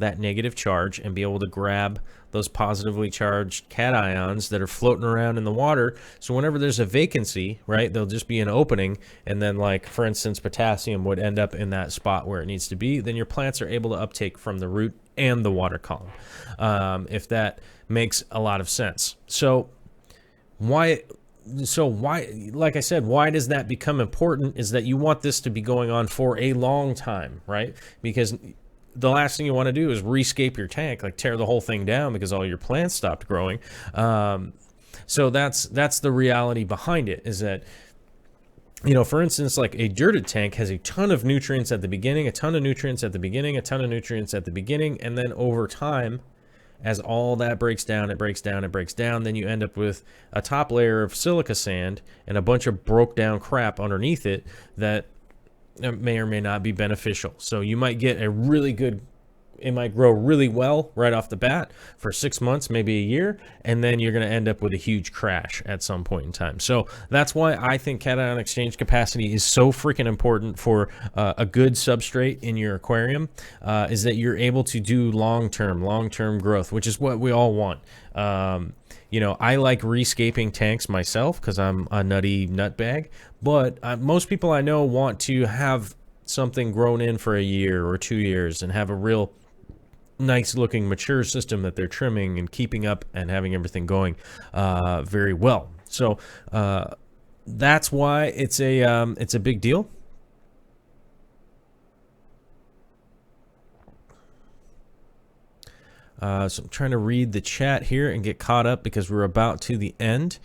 that negative charge and be able to grab those positively charged cations that are floating around in the water. So whenever there's a vacancy, right, there'll just be an opening, and then, like, for instance, potassium would end up in that spot where it needs to be. Then your plants are able to uptake from the root and the water column, if that makes a lot of sense. So why, like I said, why does that become important is that you want this to be going on for a long time, right? Because the last thing you want to do is rescape your tank, like tear the whole thing down because all your plants stopped growing. So that's the reality behind it, is that, you know, for instance, like a dirted tank has a ton of nutrients at the beginning, a ton of nutrients at the beginning, a ton of nutrients at the beginning, and then over time, as all that breaks down, then you end up with a top layer of silica sand and a bunch of broke down crap underneath it that may or may not be beneficial. So you might get a really good, it might grow really well right off the bat for 6 months, maybe a year, and then you're going to end up with a huge crash at some point in time. So that's why I think cation exchange capacity is so freaking important for a good substrate in your aquarium, is that you're able to do long-term growth, which is what we all want. You know, I like rescaping tanks myself because I'm a nutty nutbag, but most people I know want to have something grown in for a year or 2 years and have a real nice looking mature system that they're trimming and keeping up and having everything going very well. So that's why it's a big deal. So I'm trying to read the chat here and get caught up because we're about to the end.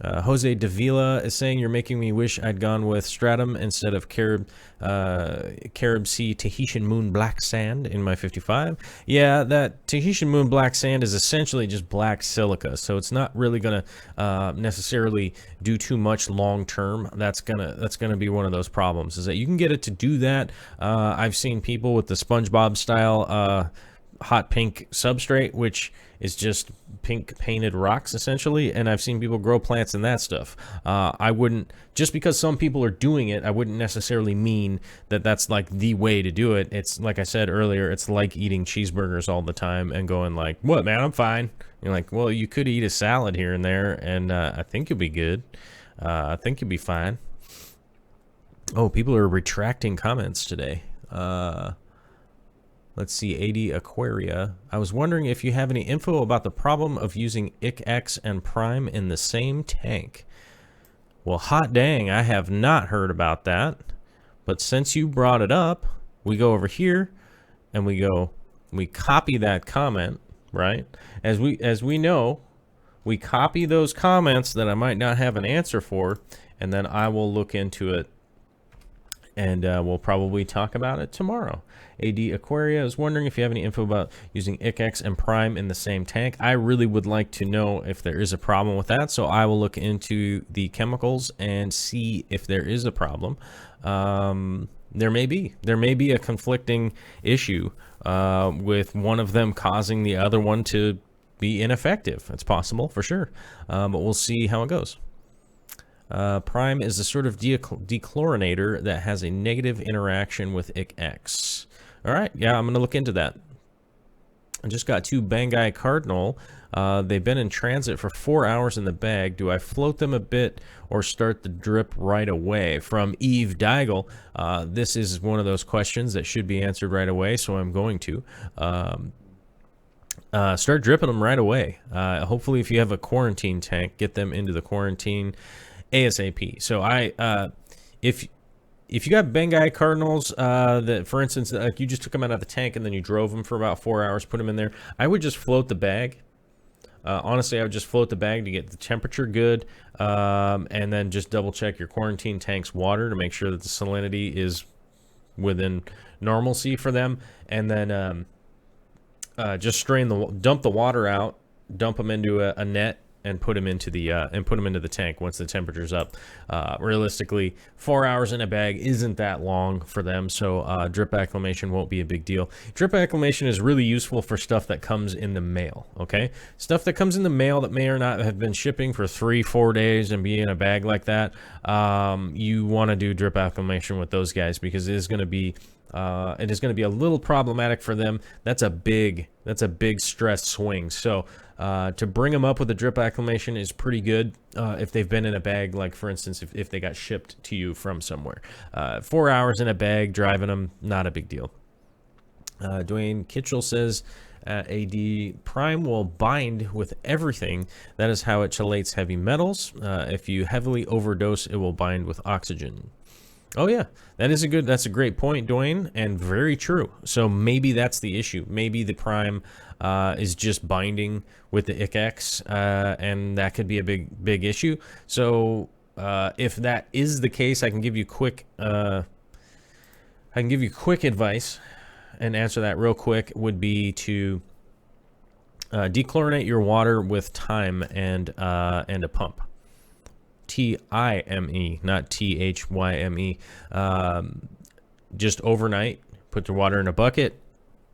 Jose Davila is saying, you're making me wish I'd gone with stratum instead of Carib Sea Tahitian Moon Black Sand in my 55. Yeah, that Tahitian Moon Black Sand is essentially just black silica, so it's not really going to necessarily do too much long term. That's gonna be one of those problems, is that you can get it to do that. I've seen people with the SpongeBob style hot pink substrate, which is just pink painted rocks essentially, and I've seen people grow plants in that stuff. I wouldn't, just because some people are doing it, I wouldn't necessarily mean that that's like the way to do it. It's like I said earlier, it's like eating cheeseburgers all the time and going like, what, man, I'm fine. You're like, well, you could eat a salad here and there, and I think you'll be good. I think you'll be fine. Oh, people are retracting comments today. Let's see, AD Aquaria. I was wondering if you have any info about the problem of using ICX and Prime in the same tank. Well, hot dang, I have not heard about that. But since you brought it up, we go over here and we copy that comment, right? As we know, we copy those comments that I might not have an answer for, and then I will look into it, and we'll probably talk about it tomorrow. AD Aquaria is wondering if you have any info about using ICX and Prime in the same tank. I really would like to know if there is a problem with that, so I will look into the chemicals and see if there is a problem. There may be a conflicting issue with one of them causing the other one to be ineffective. It's possible, for sure, but we'll see how it goes. Prime is a sort of dechlorinator that has a negative interaction with ICX. All right, yeah, I'm going to look into that. I just got 2 Bangai Cardinal. They've been in transit for 4 hours in the bag. Do I float them a bit or start the drip right away? From Eve Deigel. This is one of those questions that should be answered right away, so I'm going to. Start dripping them right away. Hopefully, if you have a quarantine tank, get them into the quarantine ASAP. So if you got Bangai Cardinals that, for instance, like you just took them out of the tank and then you drove them for about 4 hours, put them in there, I would just float the bag. Honestly, I would just float the bag to get the temperature good, and then just double check your quarantine tank's water to make sure that the salinity is within normalcy for them, and then just dump the water out, dump them into a net, and put them into the tank once the temperature's up. Realistically, 4 hours in a bag isn't that long for them, so drip acclimation won't be a big deal. Drip acclimation is really useful for stuff that comes in the mail, okay? Stuff that comes in the mail that may or not have been shipping for 3-4 days and be in a bag like that, you want to do drip acclimation with those guys because it is going to be it is going to be a little problematic for them. That's a big stress swing. So to bring them up with a drip acclimation is pretty good if they've been in a bag, like for instance, if they got shipped to you from somewhere. 4 hours in a bag, driving them, not a big deal. Dwayne Kitchell says, AD, prime will bind with everything. That is how it chelates heavy metals. If you heavily overdose, it will bind with oxygen. Oh yeah, that's a great point, Dwayne, and very true. So maybe that's the issue. Maybe the prime is just binding with the ICX, and that could be a big issue. So if that is the case, I can give you quick advice and answer that real quick. Would be to dechlorinate your water with thyme and a pump. TIME, not THYME. Just overnight, put the water in a bucket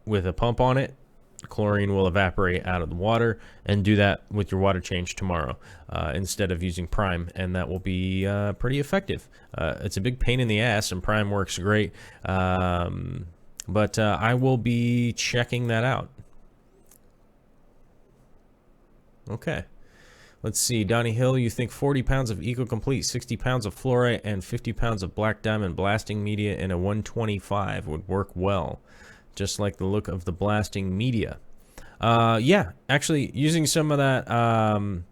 with a pump on it. Chlorine will evaporate out of the water, and do that with your water change tomorrow instead of using prime, and that will be pretty effective. It's a big pain in the ass, and prime works great, but I will be checking that out. Okay. Let's see, Donnie Hill, you think 40 pounds of EcoComplete, 60 pounds of fluorite, and 50 pounds of black diamond blasting media in a 125 would work well, just like the look of the blasting media. Yeah, actually, using some of that,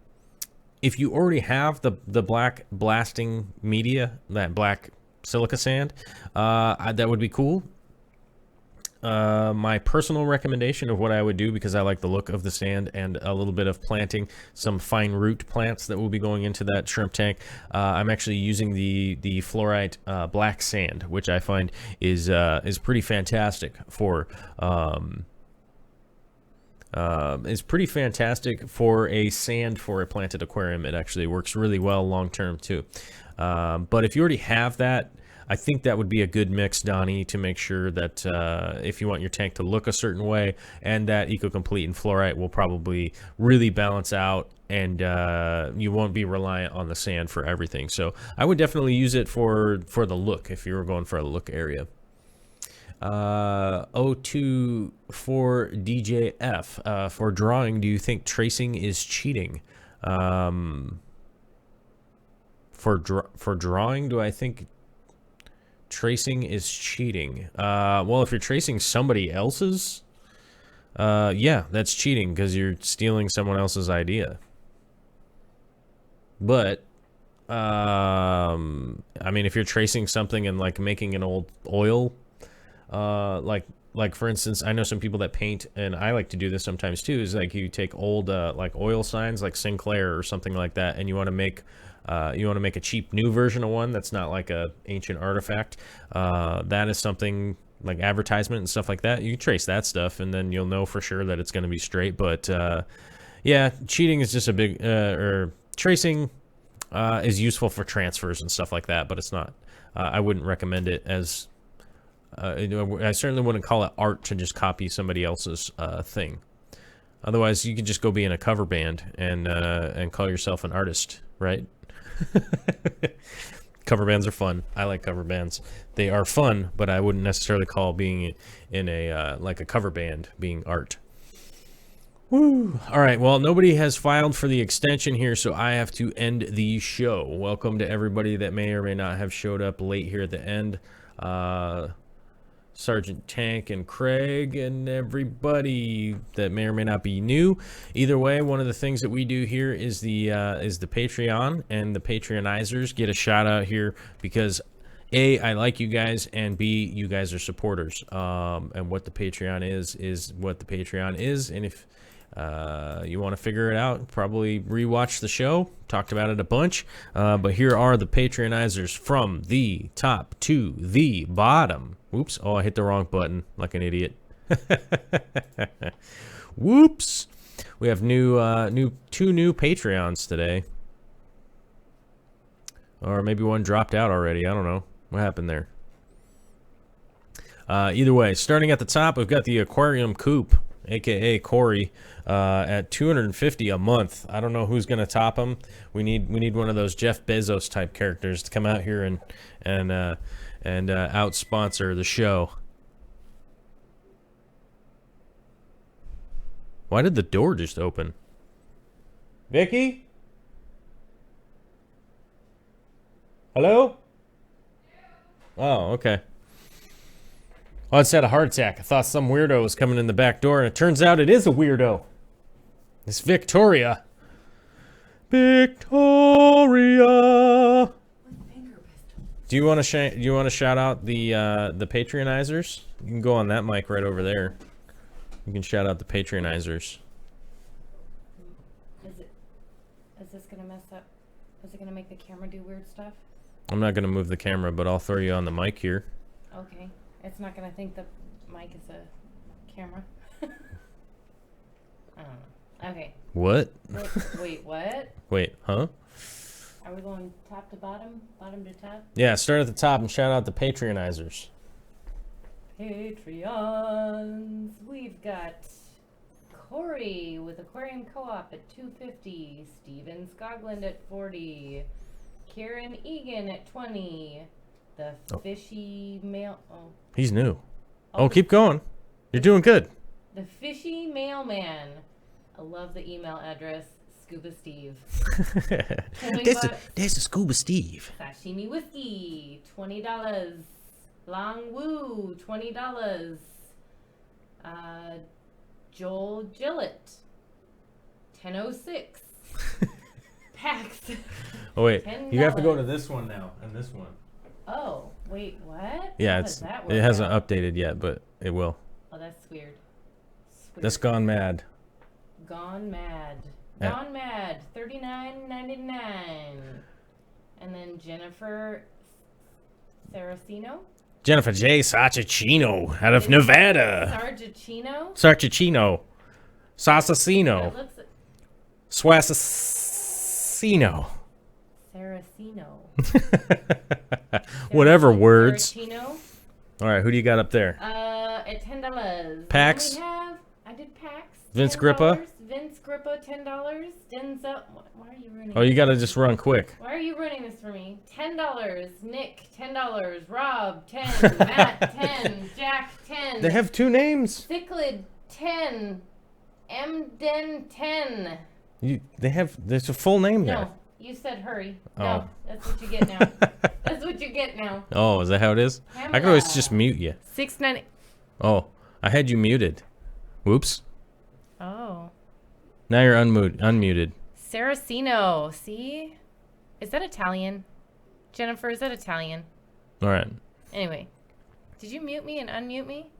if you already have the black blasting media, that black silica sand, that would be cool. My personal recommendation of what I would do, because I like the look of the sand and a little bit of planting some fine root plants that will be going into that shrimp tank, I'm actually using the fluorite black sand, which I find is pretty fantastic for a sand for a planted aquarium. It actually works really well long term too. But if you already have that, I think that would be a good mix, Donnie, to make sure that if you want your tank to look a certain way, and that EcoComplete and fluorite will probably really balance out, and you won't be reliant on the sand for everything. So I would definitely use it for the look if you were going for a look area. 024 DJF, for drawing, do you think tracing is cheating? For drawing, do I think tracing is cheating? Well, if you're tracing somebody else's, yeah, that's cheating, because you're stealing someone else's idea. But I mean, if you're tracing something and like making an old oil, like for instance, I know some people that paint, and I like to do this sometimes too, is like you take old like oil signs like Sinclair or something like that, and you want to make a cheap new version of one that's not like a ancient artifact. That is something like advertisement and stuff like that. You can trace that stuff, and then you'll know for sure that it's going to be straight. But yeah, cheating is just a big or tracing is useful for transfers and stuff like that, but it's not. I wouldn't recommend it as. I certainly wouldn't call it art to just copy somebody else's thing. Otherwise, you could just go be in a cover band and call yourself an artist, right? Cover bands are fun. I like cover bands. They are fun, but I wouldn't necessarily call being in a like a cover band being art. Woo! All right, well, nobody has filed for the extension here, so I have to end the show. Welcome to everybody that may or may not have showed up late here at the end. Sergeant Tank and Craig and everybody that may or may not be new. Either way, one of the things that we do here is the Patreon, and the Patreonizers get a shout out here because A, I like you guys, and B, you guys are supporters. And what the Patreon is what the Patreon is. And if you want to figure it out, probably rewatch the show. Talked about it a bunch. But here are the Patreonizers from the top to the bottom. Whoops. Oh, I hit the wrong button like an idiot. Whoops. We have two new Patreons today. Or maybe one dropped out already. I don't know. What happened there? Either way, starting at the top, we've got the Aquarium Coop, aka Corey, at $250 a month. I don't know who's gonna top him. We need one of those Jeff Bezos type characters to come out here and out sponsor the show. Why did the door just open? Vicky? Hello? Oh, okay. Oh, I just had a heart attack. I thought some weirdo was coming in the back door, and it turns out it is a weirdo. It's Victoria. Victoria. Do you want to shout out the Patreonizers? You can go on that mic right over there. You can shout out the Patreonizers. Is this gonna mess up? Is it gonna make the camera do weird stuff? I'm not gonna move the camera, but I'll throw you on the mic here. Okay. It's not gonna think the mic is a camera. I don't know. Okay. What? Wait, what? Wait, huh? Are we going top to bottom? Bottom to top? Yeah, start at the top and shout out the Patreonizers. Patreons. We've got Corey with Aquarium Co-op at $2.50. Steven Scogland at $40. Karen Egan at $20. The Fishy Mail... Oh. He's new. Oh, keep going. You're doing good. The Fishy Mailman. I love the email address. Scuba Steve. There's a Scuba Steve. Sashimi Whiskey, $20. Long Woo, $20. Joel Gillett, $10.06. Pax. Oh wait, $10. you have to go to this one now and this one. Oh wait, what? Yeah, it hasn't updated yet, but it will. Oh, that's weird. That's Gone Mad. Gone Mad. Yeah. Gone Mad, $39.99. And then Jennifer Saracino. Jennifer J. Saracino out of Nevada. Sargicino. Saracino. Sassacino. That looks Swassacino. Saracino. Whatever words. Saracino. All right, who do you got up there? At $10. Pax. I did Pax. Vince $10. Grippa. Vince Grippa, $10. Denzel. Why are you running? Oh, you got to just run quick. Why are you running this for me? $10. Nick, $10. Rob, 10. Matt, 10. Jack, 10. They have two names. Cichlid, 10. Mden, 10. There's a full name there. No, you said hurry. Oh. No, that's what you get now. That's what you get now. Oh, is that how it is? Pamela. I could always just mute you. $6.90. Oh, I had you muted. Whoops. Oh. Now you're unmuted. Saracino, see? Is that Italian? Jennifer, is that Italian? All right. Anyway, did you mute me and unmute me?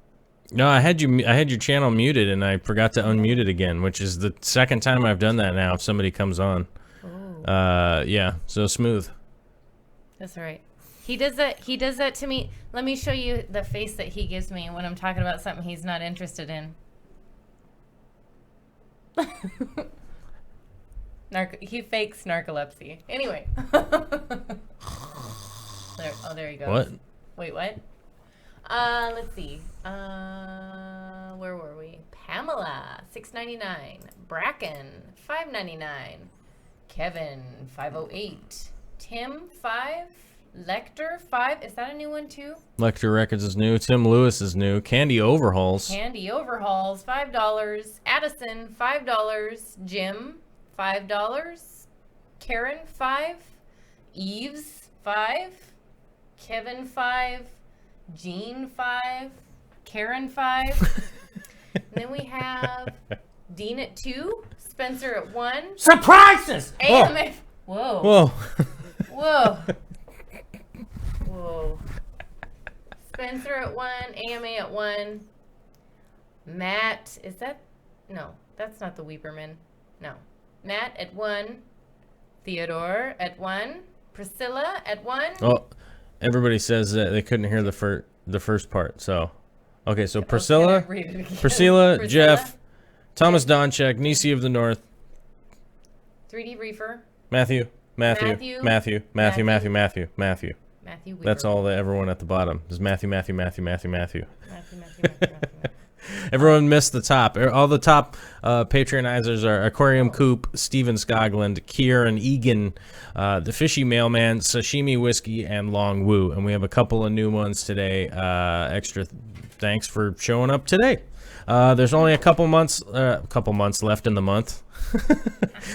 No, I had your channel muted and I forgot to unmute it again, which is the second time I've done that now if somebody comes on. Oh. Yeah, so smooth. That's all right. He does that to me. Let me show you the face that he gives me when I'm talking about something he's not interested in. He fakes narcolepsy. Anyway. There he goes. What? Wait, what? Let's see. Where were we? Pamela, $6.99. Bracken, $5.99. Kevin, $5.08. Tim, $5. Lecter, $5. Is that a new one too? Lecter Records is new. Tim Lewis is new. Candy Overhauls. Candy Overhauls, $5. Addison, $5. Jim, $5. Karen, $5. Eves, $5. Kevin, $5. Jean, $5. Karen, $5. And then we have Dean at $2. Spencer at $1. Surprises! AMA. Whoa. Whoa. Whoa. Whoa. Spencer at $1. AMA at $1. Matt, is that? No, that's not the Weeperman. No. Matt at $1. Theodore at $1. Priscilla at $1. Oh, everybody says that they couldn't hear the first part. So, okay, so Priscilla, Jeff, Thomas Donchek, Nisi of the North, 3D Reefer, Matthew. Matthew Weaver. That's all everyone at the bottom is Matthew. Everyone missed the top. All the top patronizers are Aquarium Coop, Steven Scogland, Kieran Egan, the Fishy Mailman, Sashimi Whiskey, and Long Woo. And we have a couple of new ones today. Extra thanks for showing up today. There's only a couple months left in the month.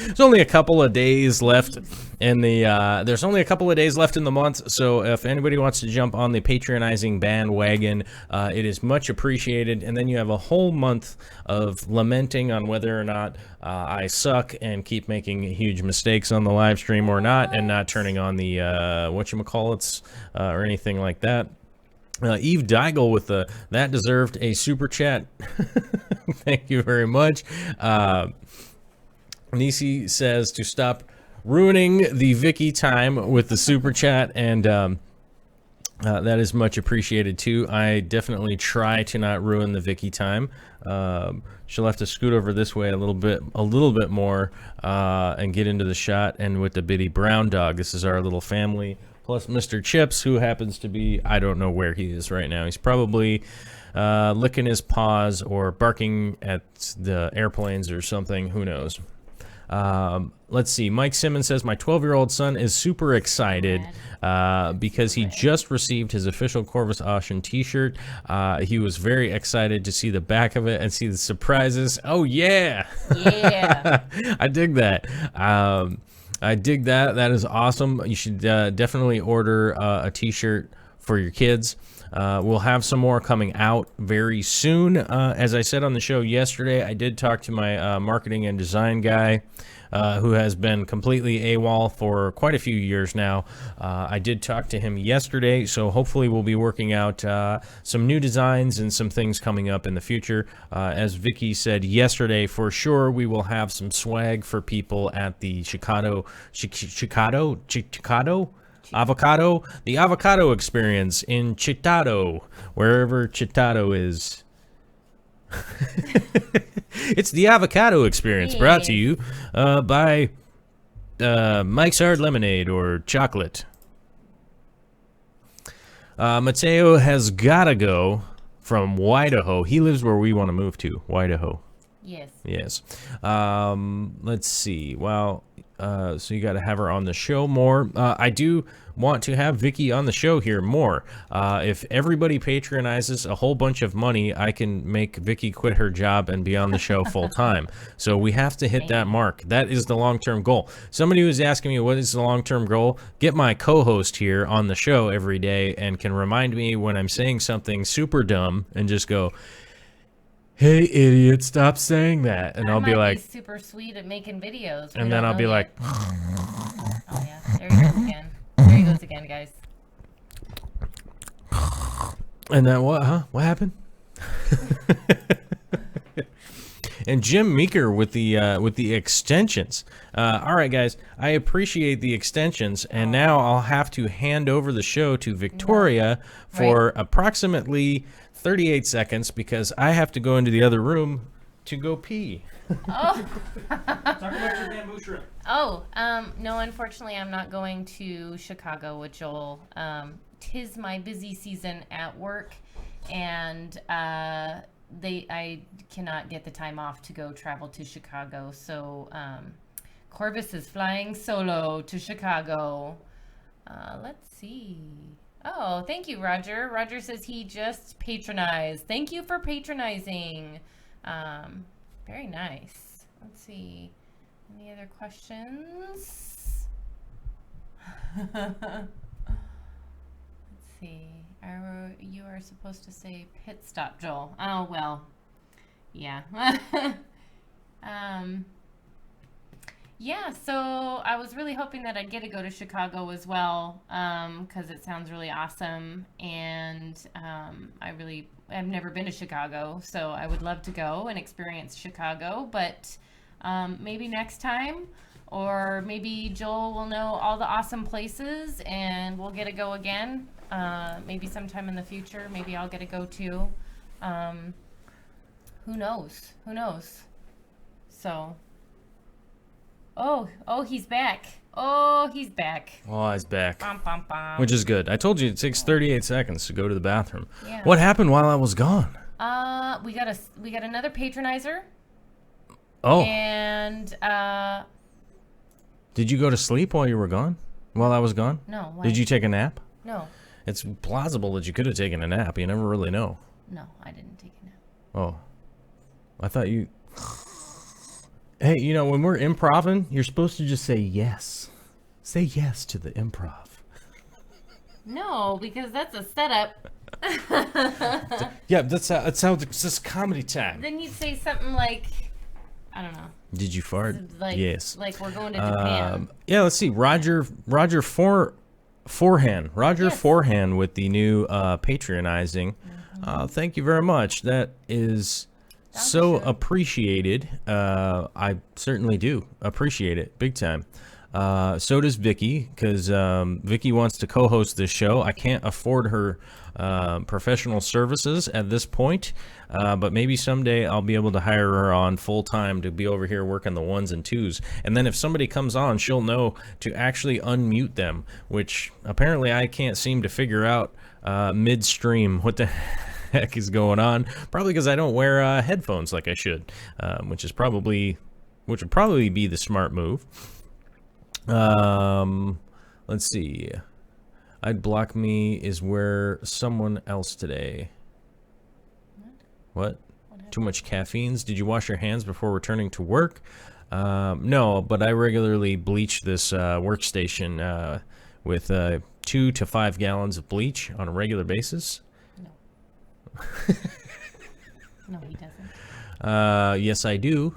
There's only a couple of days left in the month. So if anybody wants to jump on the patronizing bandwagon, it is much appreciated. And then you have a whole month of lamenting on whether or not I suck and keep making huge mistakes on the live stream or not, and not turning on the whatchamacallits or anything like that. Eve Deigel with that deserved a super chat. Thank you very much. Nisi says to stop ruining the Vicky time with the super chat, and that is much appreciated too. I definitely try to not ruin the Vicky time. She'll have to scoot over this way a little bit more, and get into the shot. And with the bitty brown dog, this is our little family. Plus Mr. Chips, who happens to be, I don't know where he is right now. He's probably licking his paws or barking at the airplanes or something. Who knows? Let's see. Mike Simmons says, my 12-year-old son is super excited because he just received his official Corvus Ocean t-shirt. He was very excited to see the back of it and see the surprises. Oh, yeah. Yeah. I dig that. I dig that. That is awesome. You should definitely order a t-shirt for your kids. We'll have some more coming out very soon. As I said on the show yesterday, I did talk to my marketing and design guy, who has been completely AWOL for quite a few years now. I did talk to him yesterday, so hopefully we'll be working out some new designs and some things coming up in the future. As Vicky said yesterday, for sure we will have some swag for people at the Chicago the avocado experience in Chitado, wherever Chitado is. It's the avocado experience, brought to you by Mike's Hard Lemonade or chocolate. Mateo has gotta go from Idaho. He lives where we want to move to, Idaho. Yes. Yes. Let's see. Well, so you got to have her on the show more. I do want to have Vicky on the show here more. If everybody patronizes a whole bunch of money, I can make Vicky quit her job and be on the show full time. So we have to hit that mark. That is the long-term goal. Somebody was asking me, what is the long-term goal? Get my co-host here on the show every day and can remind me when I'm saying something super dumb and just go, hey, idiot, stop saying that. And I'll be like, super sweet at making videos. And then I'll be like, oh, yeah. There he goes again. There he goes again, guys. And then what, huh? What happened? And Jim Meeker with the extensions. All right, guys, I appreciate the extensions, and now I'll have to hand over the show to Victoria for approximately 38 seconds because I have to go into the other room to go pee. Oh. Talk about your bamboo shrimp. Oh, no, unfortunately, I'm not going to Chicago with Joel. Tis my busy season at work, and I cannot get the time off to go travel to Chicago. So Corvus is flying solo to Chicago. Let's see. Oh, thank you, Roger. Roger says he just patronized. Thank you for patronizing. Very nice. Let's see. Any other questions? Let's see. You are supposed to say pit stop, Joel. Oh, well. Yeah. Yeah, so I was really hoping that I'd get to go to Chicago as well, because it sounds really awesome, and I've never been to Chicago, so I would love to go and experience Chicago, but maybe next time, or maybe Joel will know all the awesome places, and we'll get to go again, maybe sometime in the future. Maybe I'll get to go too. Who knows? Who knows? So... Oh, he's back. Oh, he's back. Oh, he's back. Bum, bum, bum. Which is good. I told you it takes 38 seconds to go to the bathroom. Yeah. What happened while I was gone? We got another patronizer. Oh. And Did you go to sleep while you were gone? While I was gone? No. Why? Did you take a nap? No. It's plausible that you could have taken a nap. You never really know. No, I didn't take a nap. Oh. I thought you... Hey, you know, when we're improving, you're supposed to just say yes. Say yes to the improv. No, because that's a setup. Yeah, that's how this is comedy time. Then you'd say something like, I don't know. Did you fart? Like, Yes. Like we're going to Japan. Yeah, let's see. Roger Forehand. Roger Yes. Forehand with the new patronizing. Thank you very much. That is so Dankeschön. appreciated. I certainly do appreciate it big time. So does Vicky, because Vicky wants to co-host this show. I can't afford her professional services at this point, but maybe someday I'll be able to hire her on full-time to be over here working the ones and twos. And then if somebody comes on, she'll know to actually unmute them, which apparently I can't seem to figure out midstream. What the heck is going on? Probably because I don't wear headphones like I should, which would probably be the smart move. Let's see. I'd block me is where someone else today. What? Too much caffeines? Did you wash your hands before returning to work? No, but I regularly bleach this workstation with 2 to 5 gallons of bleach on a regular basis. No. No, he doesn't. Yes, I do.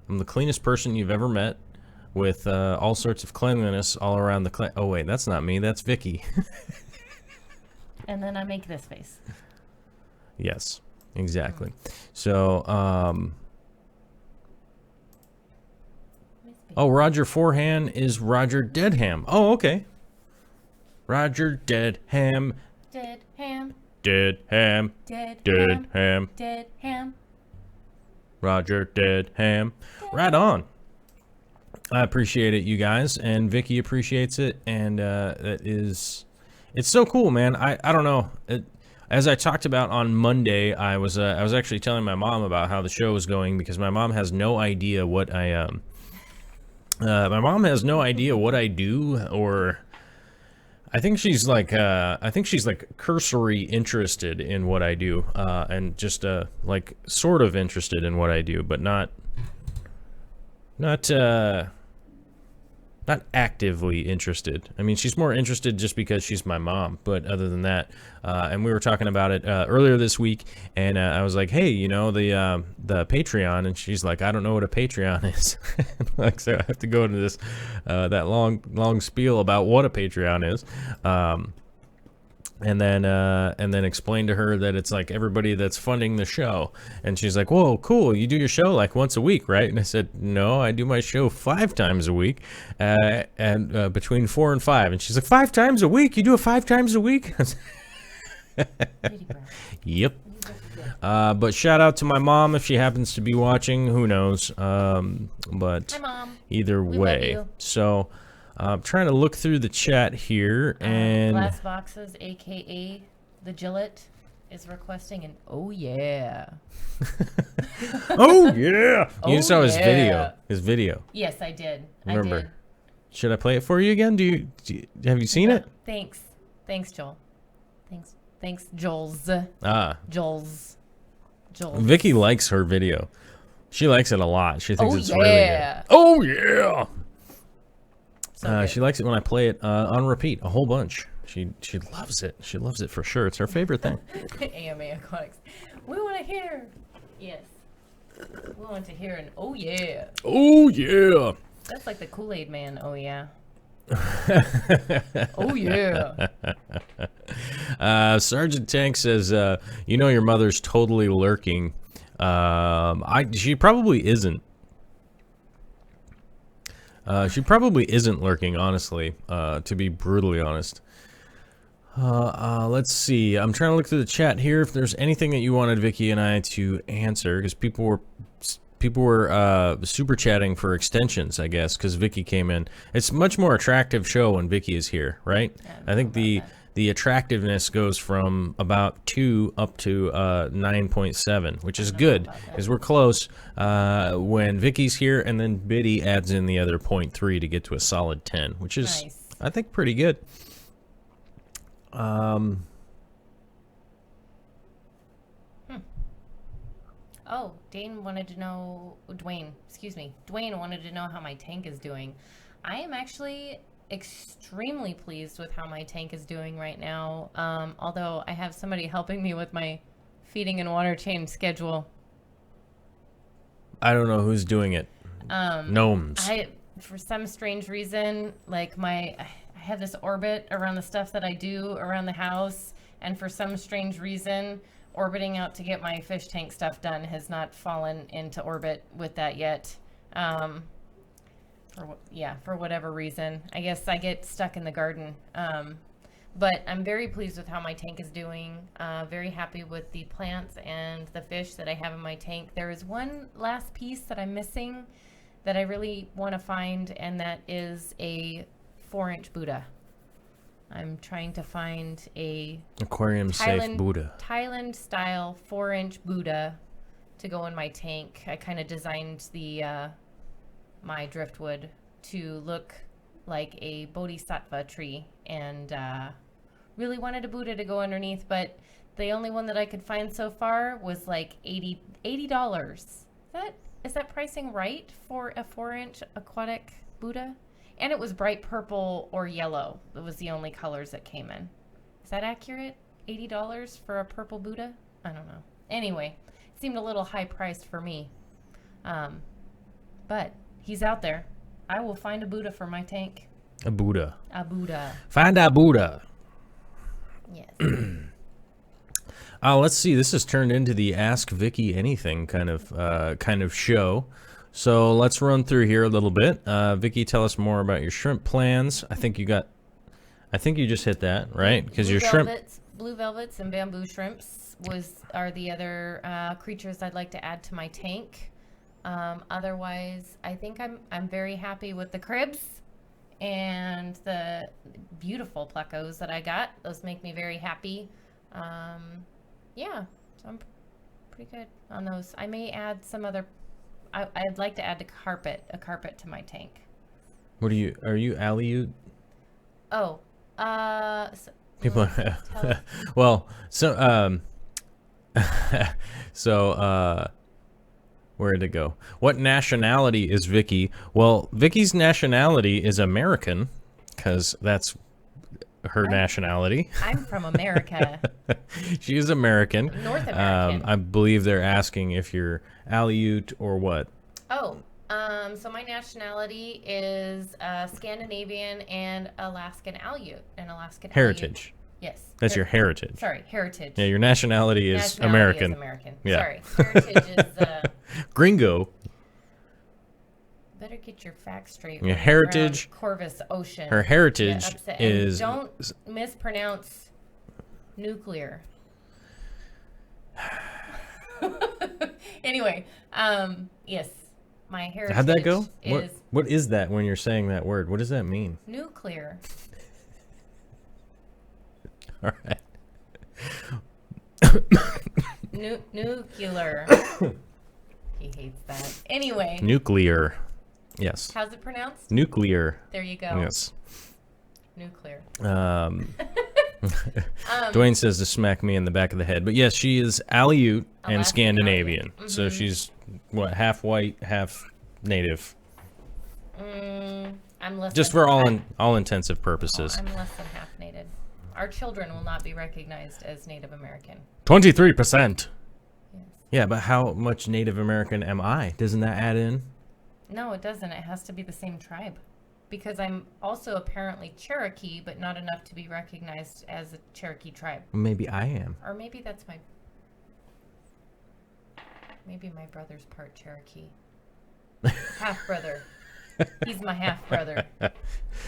I'm the cleanest person you've ever met, with all sorts of cleanliness all around the oh, wait, that's not me. That's Vicky. And then I make this face. Yes, exactly. So, oh, Roger Forehand is Roger Deadham. Oh, okay. Roger Deadham. Dead ham. Deadham. Dead ham. Deadham. Dead ham. Roger Deadham. Right on. I appreciate it, you guys, and Vicky appreciates it, and it's so cool, man. I don't know. As I talked about on Monday, I was actually telling my mom about how the show was going, because my mom has no idea what I do, or I think she's like cursory interested in what I do, and just like sort of interested in what I do, but not actively interested. I mean, she's more interested just because she's my mom, but other than that, and we were talking about it earlier this week, and I was like, hey, you know, the Patreon, and she's like, I don't know what a Patreon is. Like, so I have to go into this that long spiel about what a Patreon is, and then explain to her that it's like everybody that's funding the show. And she's like, whoa, cool, you do your show like once a week, right? And I said, no, I do my show 5 times a week, and between 4 and 5. And she's like, 5 times a week? You do it 5 times a week? Yep. But shout out to my mom if she happens to be watching. Who knows? But Hi, Mom. either We way. love you. So I'm trying to look through the chat here, and Glass Boxes, a.k.a. the Gillette, is requesting an oh yeah. oh yeah, you Oh, saw his yeah. video. Yes, I did. Remember. I did. Should I play it for you again? Have you seen it? Thanks. Thanks, Joel. Thanks, Joel's. Joel's. Vicky likes her video. She likes it a lot. She thinks it's really yeah. good. Oh yeah. So good. She likes it when I play it on repeat a whole bunch. She loves it. She loves it for sure. It's her favorite thing. AMA Aquatics. We want to hear. Yes. We want to hear an oh yeah. Oh yeah. That's like the Kool-Aid man. Oh yeah. Oh yeah. Sergeant Tank says, you know your mother's totally lurking. She probably isn't. She probably isn't lurking, honestly, to be brutally honest. Let's see. I'm trying to look through the chat here if there's anything that you wanted Vicky and I to answer, because people were super chatting for extensions, I guess, because Vicky came in. It's a much more attractive show when Vicky is here, right? Yeah, I think the attractiveness goes from about 2 up to 9.7, which is good, because we're close when Vicky's here, and then Biddy adds in the other 0.3 to get to a solid 10, which is, nice. I think, pretty good. Oh, Dwayne wanted to know how my tank is doing. I am actually extremely pleased with how my tank is doing right now. Although I have somebody helping me with my feeding and water change schedule. I don't know who's doing it. Gnomes. For some strange reason, like I have this orbit around the stuff that I do around the house, and for some strange reason, orbiting out to get my fish tank stuff done has not fallen into orbit with that yet. For whatever reason. I guess I get stuck in the garden. But I'm very pleased with how my tank is doing. Very happy with the plants and the fish that I have in my tank. There is one last piece that I'm missing that I really want to find, and that is a 4-inch Buddha. I'm trying to find a aquarium safe Buddha. Thailand style 4-inch Buddha to go in my tank. I kind of designed the my driftwood to look like a bodhisattva tree, and really wanted a Buddha to go underneath, but the only one that I could find so far was like $80. Is that pricing right for a 4-inch aquatic Buddha? And it was bright purple or yellow. It was the only colors that came in. Is that accurate? $80 for a purple Buddha? I don't know. Anyway, it seemed a little high priced for me. But he's out there. I will find a Buddha for my tank. A Buddha. A Buddha. Find a Buddha. Yes. Let's see. This has turned into the Ask Vicky Anything kind of show. So let's run through here a little bit. Vicky, tell us more about your shrimp plans. I think you just hit that, right? Because your blue velvets and bamboo shrimps are the other creatures I'd like to add to my tank. Otherwise, I think I'm very happy with the cribs and the beautiful plecos that I got. Those make me very happy. Yeah, so I'm pretty good on those. I may add some other. I'd like to add a carpet to my tank. What are you Aleut? Oh, people. Well, so where did it go? What nationality is Vicky? Well, Vicky's nationality is American, because that's her nationality. I'm from America. She is American. North American. I believe they're asking if you're Aleut or what. Oh, so my nationality is Scandinavian and Alaskan Aleut. Heritage. Yes. That's your heritage. Sorry, heritage. Yeah, your nationality is American. Yeah. Sorry, heritage is... Gringo. Better get your facts straight. Your heritage... Corvus Ocean. Her heritage is... Don't mispronounce nuclear. Anyway, yes, my heritage. How'd that go? What is that when you're saying that word? What does that mean? Nuclear. All right. Nuclear. He hates that. Anyway. Nuclear. Yes. How's it pronounced? Nuclear. There you go. Yes. Nuclear. Dwayne says to smack me in the back of the head. But yes, she is Aleut and Scandinavian. Mm-hmm. So she's, what, half white, half native? I'm less just for all intensive purposes. I'm less than half native. Our children will not be recognized as Native American. 23%. Yes. Yeah, but how much Native American am I? Doesn't that add in? No, it doesn't. It has to be the same tribe. Because I'm also apparently Cherokee, but not enough to be recognized as a Cherokee tribe. Maybe I am. Or maybe that's maybe my brother's part Cherokee. Half-brother. He's my half-brother.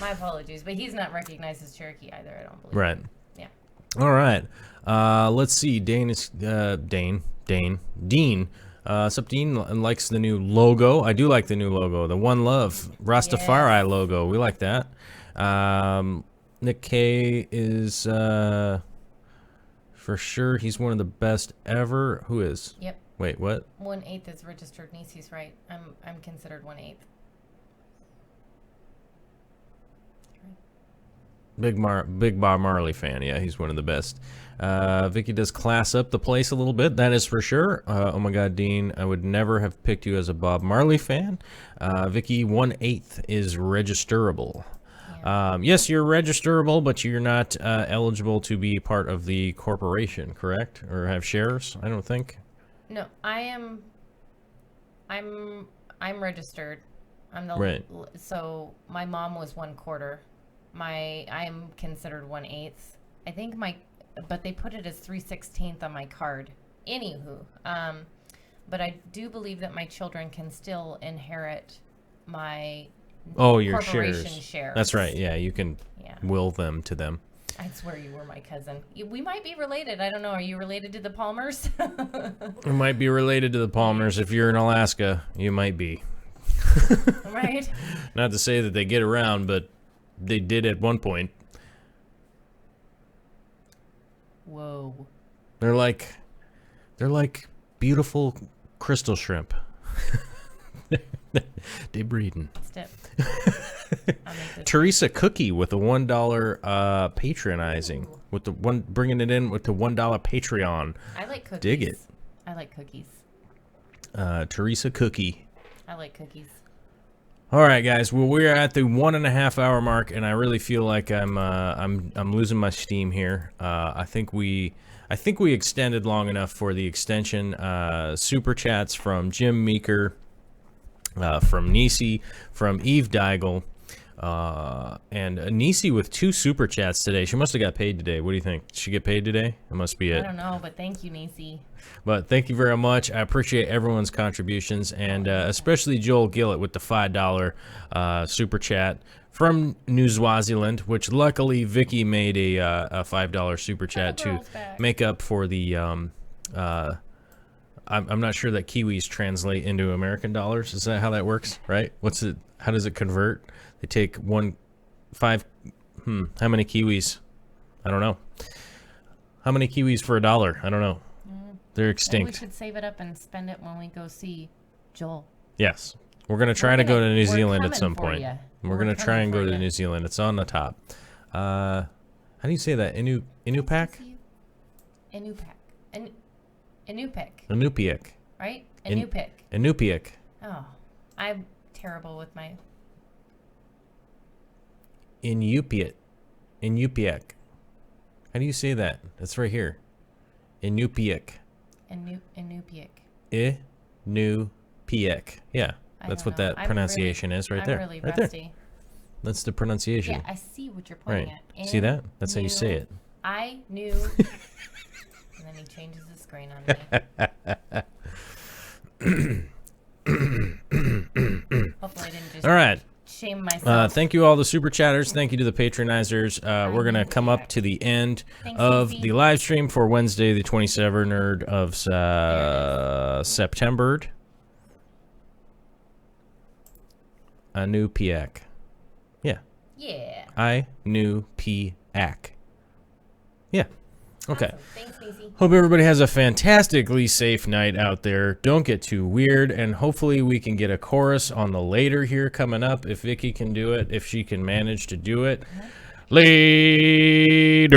My apologies, but he's not recognized as Cherokee either, I don't believe. Right. Yeah. All right. Let's see. Dean. Sup, Dean likes the new logo. I do like the new logo. The One Love Rastafari logo. We like that. Nick K is for sure. He's one of the best ever. Who is? Yep. Wait, what? 1/8 is registered niece. He's right. I'm considered 1/8. Big Bob Marley fan. Yeah, he's one of the best. Vicky does class up the place a little bit. That is for sure. Oh my God, Dean, I would never have picked you as a Bob Marley fan. Vicky, 1/8 is registerable. Yeah. Yes, you're registerable, but you're not eligible to be part of the corporation, correct? Or have shares? I don't think. No, I am. I'm registered. I'm the Right. So my mom was 1/4. I am considered 1/8. I think but they put it as 3/16 on my card. Anywho, but I do believe that my children can still inherit my Your corporation shares. That's right. Yeah, you can will them to them. I swear you were my cousin. We might be related. I don't know. Are you related to the Palmers? You might be related to the Palmers. If you're in Alaska, you might be. Right? Not to say that they get around, but they did at one point. Whoa. They're like beautiful crystal shrimp. They breeding. Step. Teresa Cookie with the $1 patronizing. Ooh. With the one bringing it in with the $1 Patreon. I like cookies. Dig it. I like cookies. Teresa Cookie. I like cookies. All right, guys. Well, we're at the 1.5 hour mark, and I really feel like I'm losing my steam here. I think we extended long enough for the extension. Super chats from Jim Meeker, from Nisi, from Eve Deigel, and Nisi with 2 super chats today. She must have got paid today. What do you think? Did she get paid today? It must be it. I don't know, but thank you, Nisi. But thank you very much. I appreciate everyone's contributions, and especially Joel Gillett with the $5 super chat from New Swaziland, which luckily Vicky made a $5 super chat to make up for the. I'm not sure that Kiwis translate into American dollars. Is that how that works? Right? What's it? How does it convert? They take how many Kiwis? I don't know. How many Kiwis for $1? I don't know. They're extinct. Maybe we should save it up and spend it when we go see Joel. Yes. We're going to try to go to New Zealand at some point. Ya. We're going to try and go to New Zealand. It's on the top. How do you say that? Inupiaq? Inupiaq. Inupiaq. Inupiaq. Right? Inupiaq. Inupiaq. Oh, I'm terrible with my... Inupiaq. Inupiaq. How do you say that? That's right here. Inupiaq. Inupiaq. Inupiaq. Yeah, that's what that pronunciation is right there. Really right rusty. there. That's the pronunciation. Yeah, I see what you're pointing at. See that? That's how you say it. I knew. And then he changes the screen on me. Hopefully I didn't just All right. shame myself. Thank you all the super chatters. Thank you to the patronizers. We're going to come up to the end of the live stream for Wednesday, the 27th of September. Inupiaq. Yeah. Yeah. Inupiaq. Yeah. Okay. Awesome. Thanks, Macy. Hope everybody has a fantastically safe night out there. Don't get too weird, and hopefully we can get a chorus on the later here coming up if Vicky can do it, if she can manage to do it. Later.